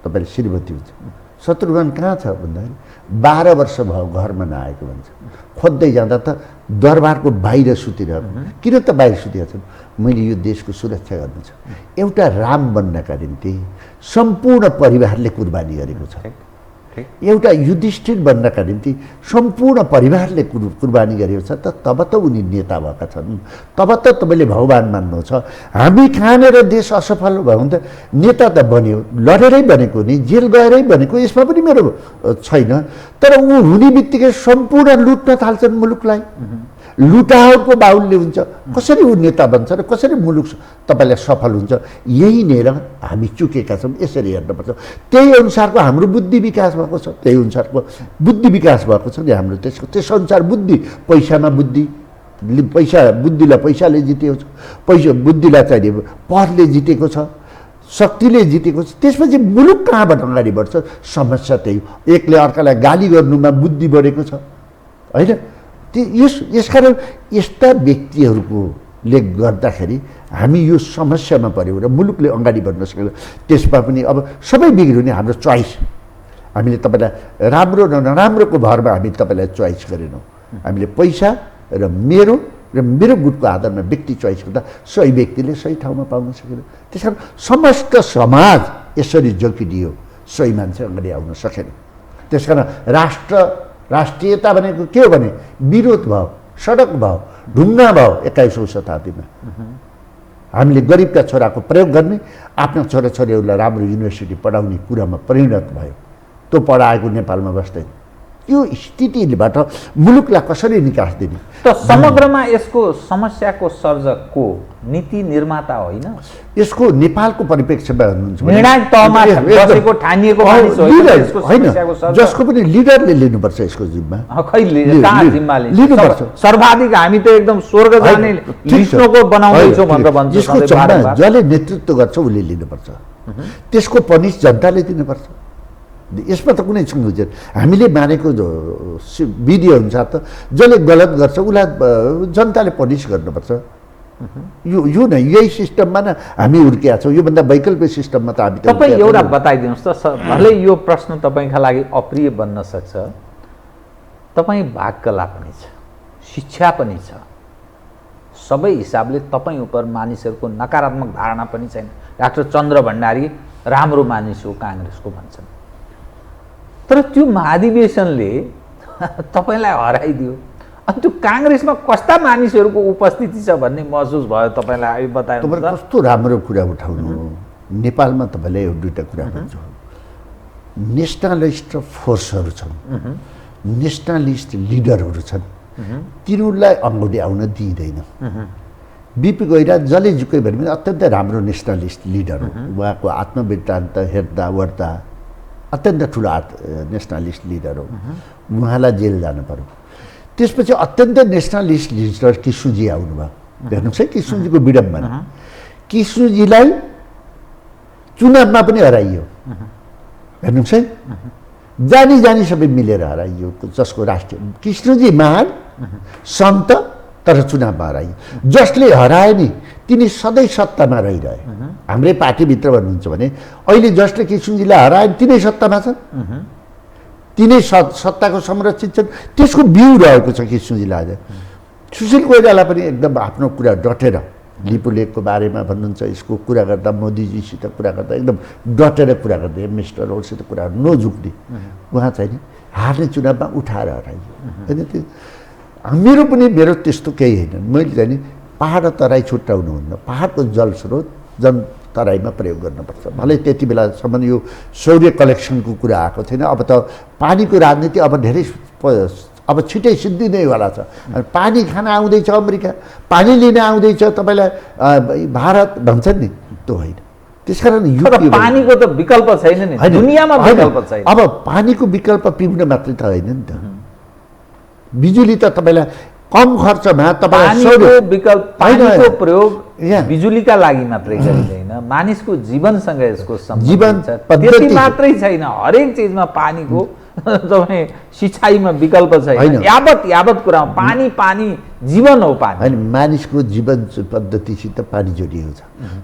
तपाईँले श्रीमती हुन्छ। शत्रुघ्न कहाँ छ भन्दाखेरि 12 वर्ष भयो घरमा नआएको भन्छ। खोज्दै जाँदा त दरबारको बाहिर सुतिरहेको। किन त बाहिर सुतिरहेको छन्? मैले यो देशको सुरक्षा गर्नु छ। एउटा राम बन्नका निम्ति सम्पूर्ण परिवारले कुर्बानी गरेको छ। एउटा युधिष्ठिर बन्नका निम्ति सम्पूर्ण परिवारले कुर्बानी गरेको छ। तब त उनी नेता भएका छन्, तब त तपाईँले भगवान मान्नु छ। हामी कहाँनिर देश असफल भयो भने त नेता त बन्यो, लडेरै बनेको नि, जेल गएरै बनेको, यसमा पनि मेरो छैन। तर ऊ हुने बित्तिकै सम्पूर्ण लुट्न थाल्छन् मुलुकलाई। लुटाउको बाहुल्य हुन्छ। कसरी ऊ नेता बन्छ र कसरी मुलुक तपाईँलाई सफल हुन्छ? यही लिएर हामी चुकेका छौँ। यसरी हेर्नुपर्छ। त्यही अनुसारको हाम्रो बुद्धि विकास भएको छ, त्यही अनुसारको बुद्धि विकास भएको छ नि हाम्रो देशको। त्यसअनुसार बुद्धि, पैसामा बुद्धि, बुद्धिलाई पैसाले जितेको छ, बुद्धिलाई चाहिँ पदले जितेको छ, शक्तिले जितेको छ। त्यसपछि मुलुक कहाँबाट अगाडि बढ्छ? समस्या त्यही हो। एकले अर्कालाई गाली गर्नुमा बुद्धि बढेको छ, होइन? यसकारण यस्ता व्यक्तिहरूले गर्दाखेरि हामी यो समस्यामा पऱ्यौँ र मुलुकले अगाडि बढ्न सकेन। त्यसमा पनि अब सबै बिग्रियो नि हाम्रो चोइस। हामीले तपाईँलाई राम्रो र नराम्रोको भरमा हामी तपाईँलाई चोइस गरेनौँ। हामीले पैसा र मेरो गुटको आधारमा व्यक्ति चोइस गर्दा सही व्यक्तिले सही ठाउँमा पाउन सकेन। त्यस कारण समस्त समाज यसरी जोगिदियो, सही मान्छे अगाडि आउन सकेन। त्यस कारण राष्ट्रियता भनेको के हो भने विरोध भाव, सडक भाव, ढुङ्गा भाव 21औं शताब्दीमा हामीले गरिबका छोराको प्रयोग गर्ने, आफ्ना छोराछोरीहरूलाई राम्रो युनिभर्सिटी पढाउने कुरामा परिणत भयो। त्यो पढाएको नेपालमा बस्दैन। यो स्थितिबाट मुलुकलाई कसरी निकास दिने?
त समग्रमा यसको समस्याको सर्जक को? नीति निर्माता होइन?
यसको नेपालको परिप्रेक्ष्यमा हेर्नुहुन्छ भने
निर्णायक तहमा बसेको ठानिएको मानिस होइन यसको समस्याको सर्जक।
जसको पनि लिडरले लिनुपर्छ यसको जिम्मा।
खैले कहाँ जिम्मा लिनुपर्छ? सर्वाधिक हामी त एकदम स्वर्ग जाने लिस्टको बनाउँदैछौँ भनेर भन्छ।
यसको जिम्मा जसले नेतृत्व गर्छ उसले लिनुपर्छ। त्यसको पनिस जनताले दिनुपर्छ। यसमा त कुनै छुङ हुँदैन। हामीले मानेको विधि अनुसार त जसले गलत गर्छ उसलाई जनताले पनिस गर्नुपर्छ। यो न यही सिस्टममा न हामी हुर्किया छौँ। योभन्दा वैकल्पिक सिस्टममा त हामी
तपाईँ एउटा बताइदिनुहोस् त। भले यो प्रश्न तपाईँका लागि अप्रिय बन्न सक्छ। तपाईँ भागकला पनि छ, शिक्षा पनि छ, सबै हिसाबले तपाईँ उप मानिसहरूको नकारात्मक धारणा पनि छैन। डाक्टर चन्द्र भण्डारी राम्रो मानिस हो काङ्ग्रेसको भन्छन्, तर त्यो महाधिवेशनले तपाईँलाई हराइदियो। अनि त्यो काङ्ग्रेसमा कस्ता मानिसहरूको उपस्थिति छ भन्ने महसुस भयो तपाईँलाई? बताए
कस्तो राम्रो कुरा उठाउनु। नेपालमा तपाईँलाई एउटा दुईवटा कुरा भन्छु। नेसनलिस्ट फोर्सहरू छन्, नेसनलिस्ट लिडरहरू छन्, तिनीहरूलाई अगाडि आउन दिइँदैन। बिपी कोइराला जसले जुकै भने पनि अत्यन्तै राम्रो नेसनलिस्ट लिडर हो। उहाँको आत्मवृत्तान्त हेर्दा वर्दा अत्यन्त ठुलो नेसनलिस्ट लिडर हो। उहाँलाई जेल जानु पर्यो। त्यसपछि अत्यन्त नेसनलिस्ट लिडर किशुजी आउनुभयो। हेर्नुहोस् है किशुजीको विडम्बना। किशुजीलाई चुनावमा पनि हराइयो। हेर्नुहोस् है, जानी सबै मिलेर हराइयो। जसको राष्ट्रिय कृष्णजी महान सन्त, तर चुनावमा हराइयो। जसले हराए नि तिनी सधैँ सत्तामा रहिरहे। हाम्रै पार्टीभित्र भन्नुहुन्छ भने अहिले जसले किशुनजीलाई हराए तिनै सत्तामा छन्, तिनै सत्ताको संरक्षित छन्। त्यसको बिउ रहेको छ किशुनजीलाई। आज सुशील कोइराला पनि एकदम आफ्नो कुरा डटेर लिपुलेखको बारेमा भन्नुहुन्छ। यसको कुरा गर्दा मोदीजीसित कुरा गर्दा एकदम डटेर कुरा गर्दै मिनिस्टरहरूसित कुरा नझुक्ने उहाँ चाहिँ नि हार्ने चुनावमा उठाएर हराइयो। होइन त्यो मेरो त्यस्तो केही होइन। मैले चाहिँ नि पहाड र तराई छुट्याउनु हुन्न। पहाडको जलस्रोत तराईमा प्रयोग गर्नुपर्छ। भलै त्यति बेलासम्म यो सौर्य कलेक्सनको कुरा आएको थिएन। अब त पानीको राजनीति अब धेरै अब छिटै सिद्धिँदैवाला छ। पानी खान आउँदैछ अमेरिका, पानी लिन आउँदैछ तपाईँलाई भारत भन्छन् नि, त्यो होइन। त्यसकारण यो
तर
के भयो?
पानीको त विकल्प छैन नि,
होइन,
दुनियाँमा
होइन,
विकल्प छैन।
अब पानीको विकल्प पिउन मात्रै त होइन नि त। बिजुली त तपाईँलाई कम खर्चमा तपाईँलाई
पानीको विकल्प,
होइन,
पानीको प्रयोग
यहाँ
बिजुलीका लागि मात्रै गरिँदैन, मानिसको जीवनसँग यसको सम्बन्ध
जीवन
छ।
पद्धति
त्यति मात्रै छैन, हरेक चिजमा पानीको तपाईँ सिँचाइमा विकल्प छैन।
होइन।
यावत कुरामा पानी पानी जीवन हो पानी।
होइन, मानिसको जीवन पद्धतिसित पानी जोडिएको छ।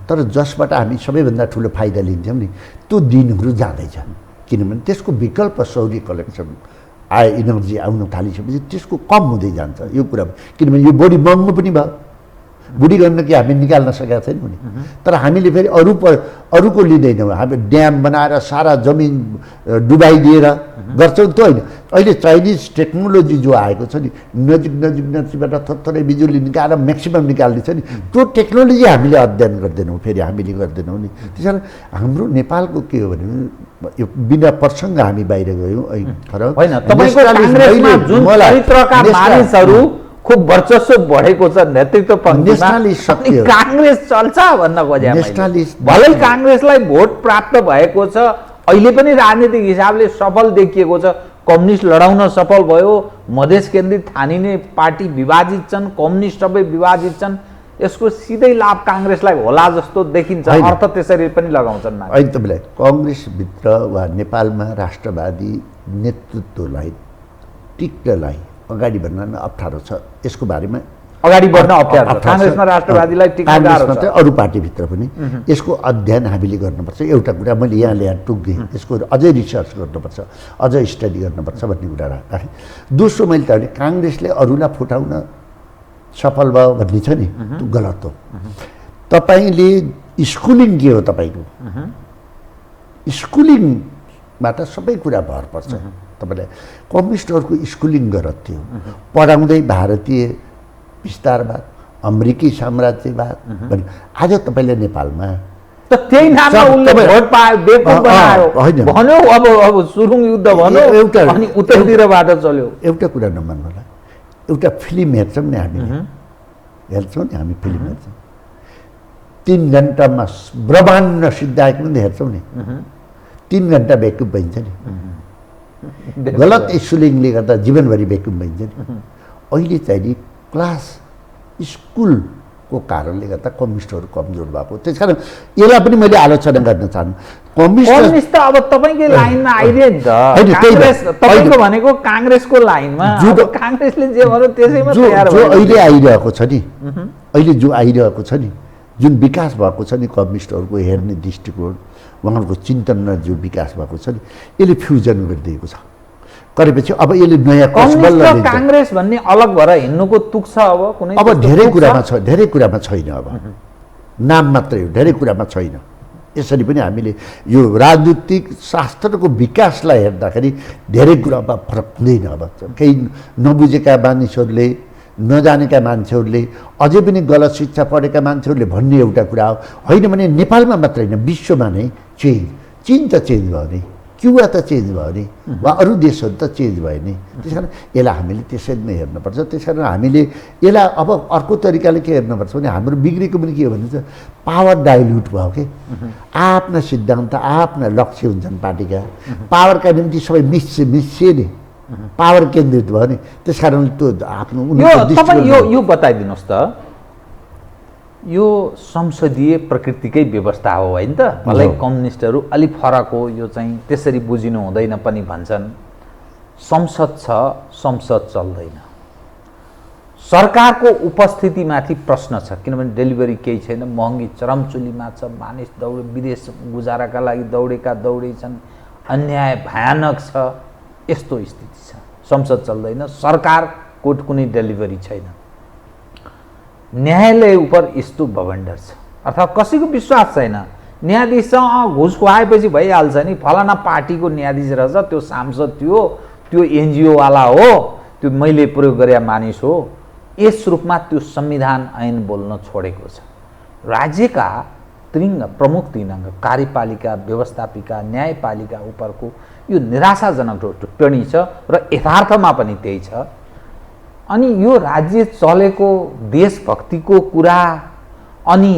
तर जसबाट हामी सबैभन्दा ठुलो फाइदा लिन्छौँ नि, त्यो दिनहरू जाँदैछ। किनभने त्यसको विकल्प सौर्य कलेक्सन इनर्जी आउन थालिसकेपछि त्यसको कम हुँदै जान्छ यो कुरा। किनभने यो बढी महँगो पनि भयो, बुढी गर्न कि हामी निकाल्न सकेका छैनौँ नि। तर हामीले फेरि अरूको लिँदैनौँ, हामी ड्याम बनाएर सारा जमिन डुबाइदिएर गर्छौँ त्यो होइन। अहिले चाइनिज टेक्नोलोजी जो आएको छ नि, नजिकबाट थोरै बिजुली निकालेर म्याक्सिमम निकाल्ने छ नि, त्यो टेक्नोलोजी हामीले अध्ययन गर्दैनौँ, फेरि हामीले गर्दैनौँ नि। त्यस कारण हाम्रो नेपालको के हो भने यो बिना प्रसङ्ग हामी बाहिर गयौँ।
होइन, तपाईँको काङ्ग्रेसमा जुन चरित्रका मानिसहरू खुब वर्चस्व बढेको छ नेतृत्व पङ्क्तिमा, काङ्ग्रेस चल्छ भन्न खोजे। भलै काङ्ग्रेसलाई भोट प्राप्त भएको छ, अहिले पनि राजनीतिक हिसाबले सफल देखिएको छ, कम्युनिस्ट लडाउन सफल भयो, मधेस केन्द्रित ठानिने पार्टी विभाजित छन्, कम्युनिस्ट सबै विभाजित छन्, यसको सिधै लाभ काङ्ग्रेसलाई होला जस्तो देखिन्छ। अर्थ त्यसरी पनि लगाउँछन्।
अहिले तपाईँलाई कङ्ग्रेसभित्र वा नेपालमा राष्ट्रवादी नेतृत्वलाई टिक्नलाई अगाडि बढ्न अप्ठ्यारो छ। यसको बारेमा
अगाडि बढ्न अप्ठ्यारो छ। काङ्ग्रेसमा राष्ट्रवादीलाई टिक्न गाह्रो छ।
अरू पार्टीभित्र पनि यसको अध्ययन हामीले गर्नुपर्छ। एउटा कुरा मैले यहाँ ल्याएर टुक्दिएँ, यसको अझै रिसर्च गर्नुपर्छ, अझै स्टडी गर्नुपर्छ भन्ने कुरा राखेँ। दोस्रो मैले त काङ्ग्रेसले अरूलाई फुटाउन सफल भयो भन्ने छ नि, त्यो गलत हो। तपाईँले स्कुलिङ के हो तपाईँको, स्कुलिङबाट सबै कुरा भर पर्छ। तपाईँलाई कम्युनिस्टहरूको स्कुलिङ गलत थियो, पढाउँदै भारतीय विस्तारवाद, अमेरिकी साम्राज्यवाद भन्यो। आज तपाईँले नेपालमा
त्यही नाममा उनले भोट पायो, बेकुफ बनायो भन्यो। अब सुरुङ युद्ध भन्यो, एउटा अनि उत्तरतिरबाट चल्यो।
एउटा कुरा नमान्नु होला, एउटा फिल्म हेर्छौँ नि हामी फिल्म हेर्छौँ 3 घन्टामा ब्रह्माण्ड सिद्धाएको पनि हेर्छौँ नि, 3 घन्टा बेकुफ भइन्छ नि। गलत स्कुलिङले गर्दा जीवनभरि बेकुफ भइन्छ नि। अहिले चाहिँ नि क्लास स्कुलको कारणले गर्दा कम्युनिस्टहरू कमजोर भएको, त्यस कारण यसलाई पनि मैले आलोचना गर्न चाहन्छु।
कम्युनिस्ट त अब तपाईँकै लाइनमा आइदियो नि त। तपाईँको भनेको काङ्ग्रेसको लाइनमा, काङ्ग्रेसले जे भन्यो त्यसैमा तयार भयो।
जो अहिले आइरहेको छ नि, अहिले जो आइरहेको छ नि, जुन विकास भएको छ नि कम्युनिस्टहरूको हेर्ने दृष्टिकोण, उहाँहरूको चिन्तनमा जो विकास भएको छ नि, यसले फ्युजन गरिदिएको छ। गरेपछि अब यसले नयाँ
काङ्ग्रेस भन्ने अलग भएर हिँड्नुको तुक छ अब कुनै?
अब धेरै कुरामा छैन। अब नाम मात्रै हो, धेरै कुरामा छैन। यसरी पनि हामीले यो राजनीतिक शास्त्रको विकासलाई हेर्दाखेरि धेरै कुरामा फरक हुँदैन। अब केही नबुझेका मानिसहरूले, नजानेका मान्छेहरूले, अझै पनि गलत शिक्षा पढेका मान्छेहरूले भन्ने एउटा कुरा हो। होइन भने नेपालमा मात्रै होइन, विश्वमा नै चीन त चेन्ज भयो नि, क्युबा त चेन्ज भयो नि, वा अरू देशहरू त चेन्ज भयो नि। त्यस कारण यसलाई हामीले त्यसरी नै हेर्नुपर्छ। त्यस कारण हामीले यसलाई अब अर्को तरिकाले के हेर्नुपर्छ भने हाम्रो बिग्रेको पनि के हो भने चाहिँ पावर डाइल्युट भयो कि, आफ्ना सिद्धान्त आफ्ना लक्ष्य हुन्छन् पार्टीका, पावरका निम्ति सबै मिसिए नि, पावर केन्द्रित भयो नि। त्यस कारण त्यो आफ्नो
यो बताइदिनुहोस् त, यो संसदीय प्रकृतिकै व्यवस्था हो होइन त? भलै कम्युनिस्टहरू अलिक फरक हो, यो चाहिँ त्यसरी बुझिनु हुँदैन पनि भन्छन्। संसद छ, संसद चल्दैन, सरकारको उपस्थितिमाथि प्रश्न छ। किनभने डेलिभरी केही छैन, महँगी चरमचुलीमा छ, मानिस विदेश गुजाराका लागि दौडै छन्, अन्याय भयानक छ, यस्तो स्थिति छ। संसद चल्दैन, सरकारको कुनै डेलिभरी छैन, न्यायालय उप यस्तो भवन्डर छ। अर्थात् कसैको विश्वास छैन, न्यायाधीशसँग घुस खुवाएपछि भइहाल्छ नि, फलाना पार्टीको न्यायाधीश रहेछ, त्यो सांसद थियो, त्यो एनजिओवाला हो, त्यो मैले प्रयोग गरे मानिस हो। यस रूपमा त्यो संविधान ऐन बोल्न छोडेको छ। राज्यका प्रमुख 3 अङ्ग कार्यपालिका, व्यवस्थापिका, न्यायपालिका उपरको यो निराशाजनक टिप्पणी छ र यथार्थमा पनि त्यही छ। अनि यो राज्य चलेको देशभक्तिको कुरा, अनि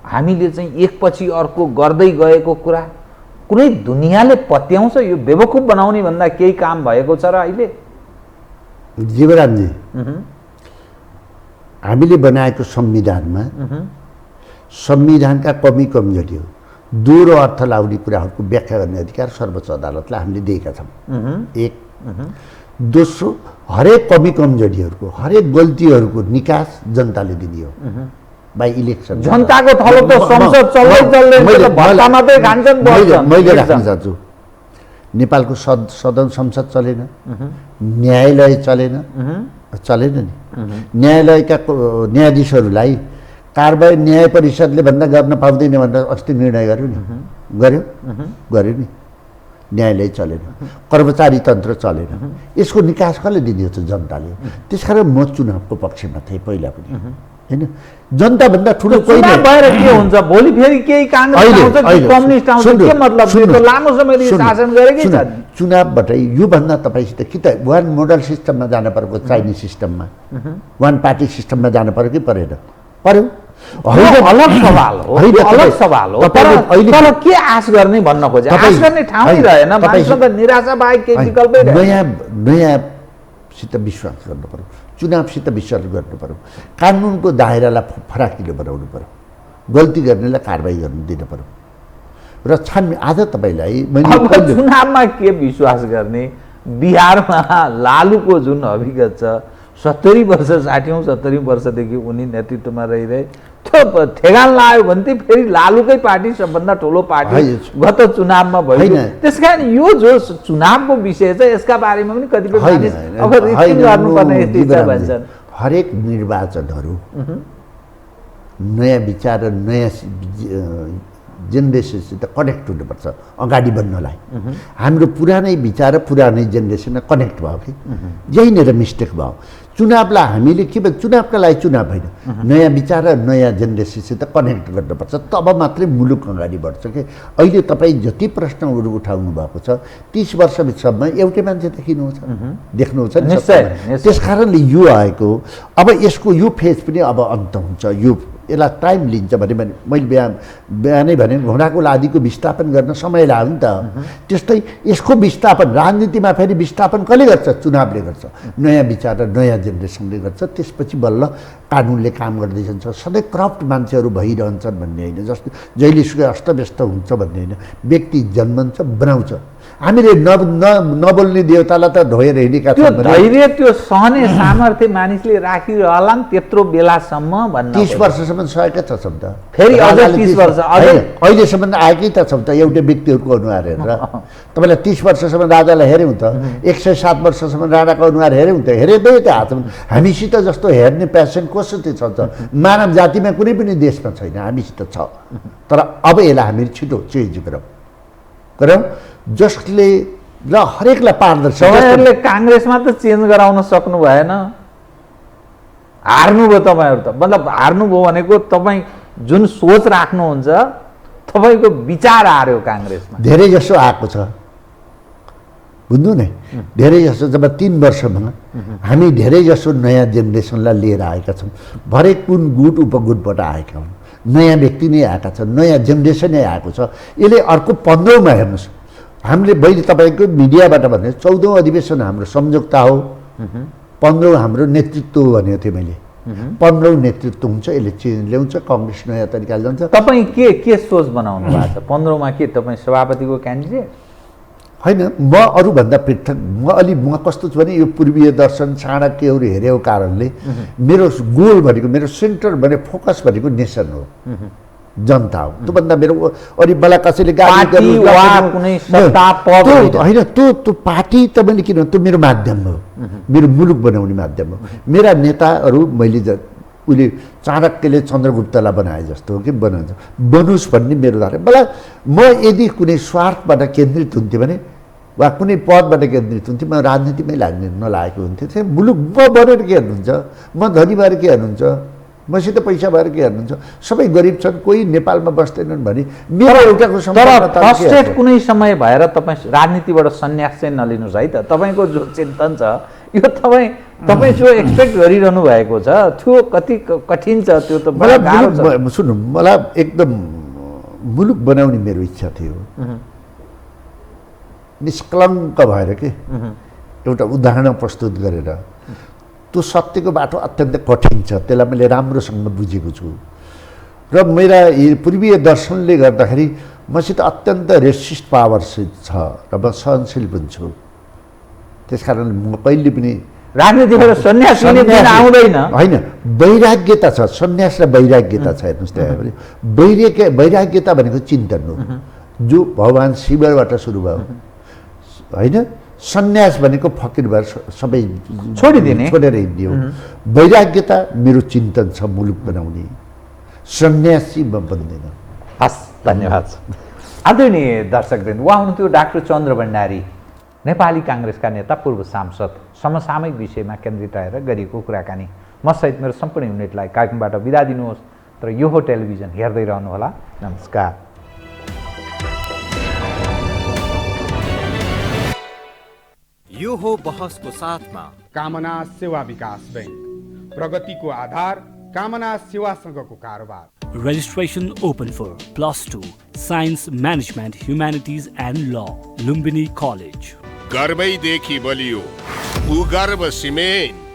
हामीले चाहिँ एकपछि अर्को गर्दै गएको कुरा कुनै दुनियाँले पत्याउँछ? यो बेवकुफ बनाउने भन्दा केही काम भएको छ र अहिले?
जीवरामजी, हामीले बनाएको संविधानमा संविधानका कमी कमजोरी दूर अर्थ लाउने कुराहरूको व्याख्या गर्ने अधिकार सर्वोच्च अदालतलाई हामीले दिएका छौँ। एक। दोस्रो, हरेक कमी कमजोरीहरूको हरेक गल्तीहरूको निकास जनताले दिने हो बाई इलेक्सन।
जनताको थलो त संसद चल्दै भत्ता मात्रै खान्छन्।
मैले राख्न चाहन्छु, नेपालको सदन संसद चलेन, न्यायालय चलेन नि। न्यायालयका न्यायाधीशहरूलाई कारबाही न्याय परिषदले भन्दा गर्न पाउँदैन भनेर अस्ति निर्णय गर्यो नि। न्यायालय चलेन, कर्मचारी तन्त्र चलेन। यसको निकास कसले दिने हो जनताले? त्यसकारण म चुनावको पक्षमा थिएँ पहिला पनि, होइन? जनताभन्दा ठुलो कोही
भएर के हुन्छ? भोलि फेरि केही काङ्ग्रेस आउँछ, कम्युनिस्ट आउँछ, के मतलब? लामो समय शासन गरेकै छ।
चुनावबाटै योभन्दा तपाईँसित कि त वान मोडल सिस्टममा जानु परेको, चाइनिज सिस्टममा वान पार्टी सिस्टममा जानु पर्यो कि परेन? पर्यो।
अलग सवाल हो, अलग सवाल हो। तर के आश गर्ने भन्न खोजे? आश गर्ने ठाउँ रहेन, मान्छेलाई त निराशा बाहेक केही विकल्पै रहेन।
नयाँसित विश्वास गर्नु पर्यो, चुनावसित विश्वास गर्नु पर्यो, कानुनको दायरालाई फराकिलो बनाउनु पर्यो, गल्ती गर्नेलाई कारबाही गर्नु दिनु पर्यो र छानबिन। आज तपाईँलाई
चुनावमा के विश्वास गर्ने? बिहारमा लालुको जुन अभिगत छ, 70 वर्ष 60 वर्षदेखि उनी नेतृत्वमा रहिरहे, त्यो ठेगान लाग्यो भने चाहिँ फेरि लालुकै पार्टी सबभन्दा ठुलो पार्टी गत चुनावमा भयो। त्यसकारण यो जो चुनावको विषय छ यसका बारेमा पनि कतिपय मानिस अब रिथिङ गर्नुपर्ने स्थिति भन्छन्।
हरेक निर्वाचनहरू नयाँ विचार र नयाँ जेनेरेसनसित कनेक्ट हुनुपर्छ अगाडि बढ्नलाई। हाम्रो पुरानै विचार र पुरानै जेनेरेसनमा कनेक्ट भयो कि यहीँनिर मिस्टेक भयो। चुनावलाई हामीले के भन्छ? चुनावका लागि चुनाव होइन, नयाँ विचार र नयाँ जेनेरेसनसित कनेक्ट गर्नुपर्छ, तब मात्रै मुलुक अगाडि बढ्छ कि। अहिले तपाईँ जति प्रश्नहरू उठाउनु भएको छ 30 वर्षसम्म एउटै मान्छे देख्नुहुन्छ नि। त्यस कारणले यो आएको। अब यसको यो फेज पनि अब अन्त हुन्छ, यो यसलाई टाइम लिन्छ भने मैले बिहानै भने घोडाको लादीको विस्थापन गर्न समय लाग्यो नि त। त्यस्तै यसको विस्थापन राजनीतिमा फेरि विस्थापन कसले गर्छ? चुनावले गर्छ, नयाँ विचार र नयाँ जेनेरेसनले गर्छ। त्यसपछि बल्ल कानुनले काम गर्दै जान्छ। सधैँ करप्ट मान्छेहरू भइरहन्छन् भन्ने होइन, जस्तो जहिलेसुकै अस्तव्यस्त हुन्छ भन्ने होइन। व्यक्ति जन्मन्छ, बनाउँछ। हामीले नबोल्ने देवतालाई त धोएर हिँडेका छौँ।
धैर्य, त्यो सहने सामर्थ्य मानिसले राखिरहला त्यत्रो बेलासम्म भन्न।
30 वर्षसम्म सकेका छ शब्द,
फेरि अझ 30 वर्ष
अहिलेसम्म आएकै त शब्द एउटै व्यक्तिहरूको अनुहार हेरेर। तपाईँलाई 30 वर्षसम्म राजालाई हेऱ्यौँ त, 107 वर्षसम्म राणाको अनुहार हेऱ्यौँ त, हेरेकै त हातमा। हामीसित जस्तो हेर्ने प्यासन कसरी छ त? मानव जातिमा कुनै पनि देशमा छैन, हामीसित छ। तर अब यसलाई हामी छिटो चेन्ज गरौँ जसले र हरेकलाई पारदर्शी।
तपाईँहरूले काङ्ग्रेसमा त चेन्ज गराउन सक्नु भएन, हार्नुभयो तपाईँहरू त। मतलब हार्नुभयो भनेको तपाईँ जुन सोच राख्नुहुन्छ, तपाईँको विचार हार्यो काङ्ग्रेसमा।
धेरै जसो आएको छ, बुझ्नु नै। धेरै जसो जब 3 वर्षमा हामी धेरै जसो नयाँ जेनेरेसनलाई लिएर आएका छौँ। भरे कुन गुट उपगुटबाट आएका हुन्, नयाँ व्यक्ति नै आएका छन्, नयाँ जेनेरेसनै आएको छ। यसले अर्को 15औँमा हेर्नुहोस्, हामीले मैले तपाईँको मिडियाबाट भने 14औँ अधिवेशन हाम्रो संयुक्ता हो, 15औँ हाम्रो नेतृत्व हो भनेको थिएँ मैले। 15औँ नेतृत्व हुन्छ, यसले चेन्ज ल्याउँछ, कङ्ग्रेस नयाँ तरिकाले जान्छ।
तपाईँ के सोच बनाउनु भएको छ? 15औँमा के तपाईँ सभापतिको क्यान्डिडेट?
होइन, म अरूभन्दा पृथक। म कस्तो छु भने यो पूर्वीय दर्शन चाणक्यहरू हेरेको कारणले मेरो गोल भनेको, मेरो सेन्टर भने फोकस भनेको नेसन हो, जनता हो। त्योभन्दा मेरो अनि मलाई कसैले गाली होइन, त्यो पार्टी त मैले किन, त्यो मेरो माध्यम हो, मेरो मुलुक बनाउने माध्यम हो। मेरा नेताहरू मैले उसले चाणक्यले चन्द्रगुप्तलाई बनाए जस्तो हो कि बनोस् भन्ने मेरो धारणा। मलाई म यदि कुनै स्वार्थबाट केन्द्रित हुन्थेँ भने वा कुनै पदबाट केन्द्रित हुन्थेँ, म राजनीतिमै नलागेको हुन्थेँ। मुलुक म बनेर के हेर्नुहुन्छ, म धनी भएर के हेर्नुहुन्छ, मसित पैसा भएर के हेर्नुहुन्छ? सबै गरिब छन्, कोही नेपालमा बस्दैनन् भने मेरो एउटाको
कुनै समय भएर तपाईँ राजनीतिबाट सन्यास चाहिँ नलिनुहोस् है त। तपाईँको जो चिन्तन छ यो तपाईँ जो एक्सपेक्ट गरिरहनु भएको छ त्यो कति कठिन छ, त्यो त बडा गाह्रो छ।
सुन्नु, मलाई एकदम मुलुक बनाउने मेरो इच्छा थियो, निष्कलङ्क भएर के एउटा उदाहरण प्रस्तुत गरेर। त्यो सत्यको बाटो अत्यन्त कठिन छ, त्यसलाई मैले राम्रोसँग बुझेको छु र मेरा पूर्वीय दर्शनले गर्दाखेरि मसित अत्यन्त रेसिस्ट पावर छ र म सहनशील पनि छु। त्यसकारण म कहिले पनि
राजनीतिबाट सन्यास लिने दिन आउँदैन
होइन, वैराग्यता छ, सन्यास र वैराग्यता छ। हेर्नुहोस् त्यहाँ वैराग्यता भनेको चिन्तन हो, जो भगवान् शिवबाट सुरु भयो होइन। सन्यास भनेको फकिर भएर सबै
छोडिदिने,
छोडेर हिँड्ने हो। वैराग्यता मेरो चिन्तन छ मुलुक बनाउने, सन्यासी म बन्दैन।
हस्, धन्यवाद। आदरणीय दर्शकवृन्द, उहाँ हुनुहुन्थ्यो डाक्टर चन्द्र भण्डारी, नेपाली काङ्ग्रेसका नेता, पूर्व सांसद। समसामयिक विषयमा केन्द्रित रहेर गरिएको कुराकानी। म सहित मेरो सम्पूर्ण युनिटलाई कार्यक्रमबाट बिदा दिनुहोस्, तर यो हो टेलिभिजन हेर्दै रहनुहोला। नमस्कार।
यो हो बहसको साथमा
कामना सेवा विकास बैंक, प्रगतिको आधार कामना सेवासँगको कारोबार।
Registration open for +2 Science Management Humanities and Law, Lumbini College.
गर्वैदेखि बलियो भूगर्भ सिमेन्ट।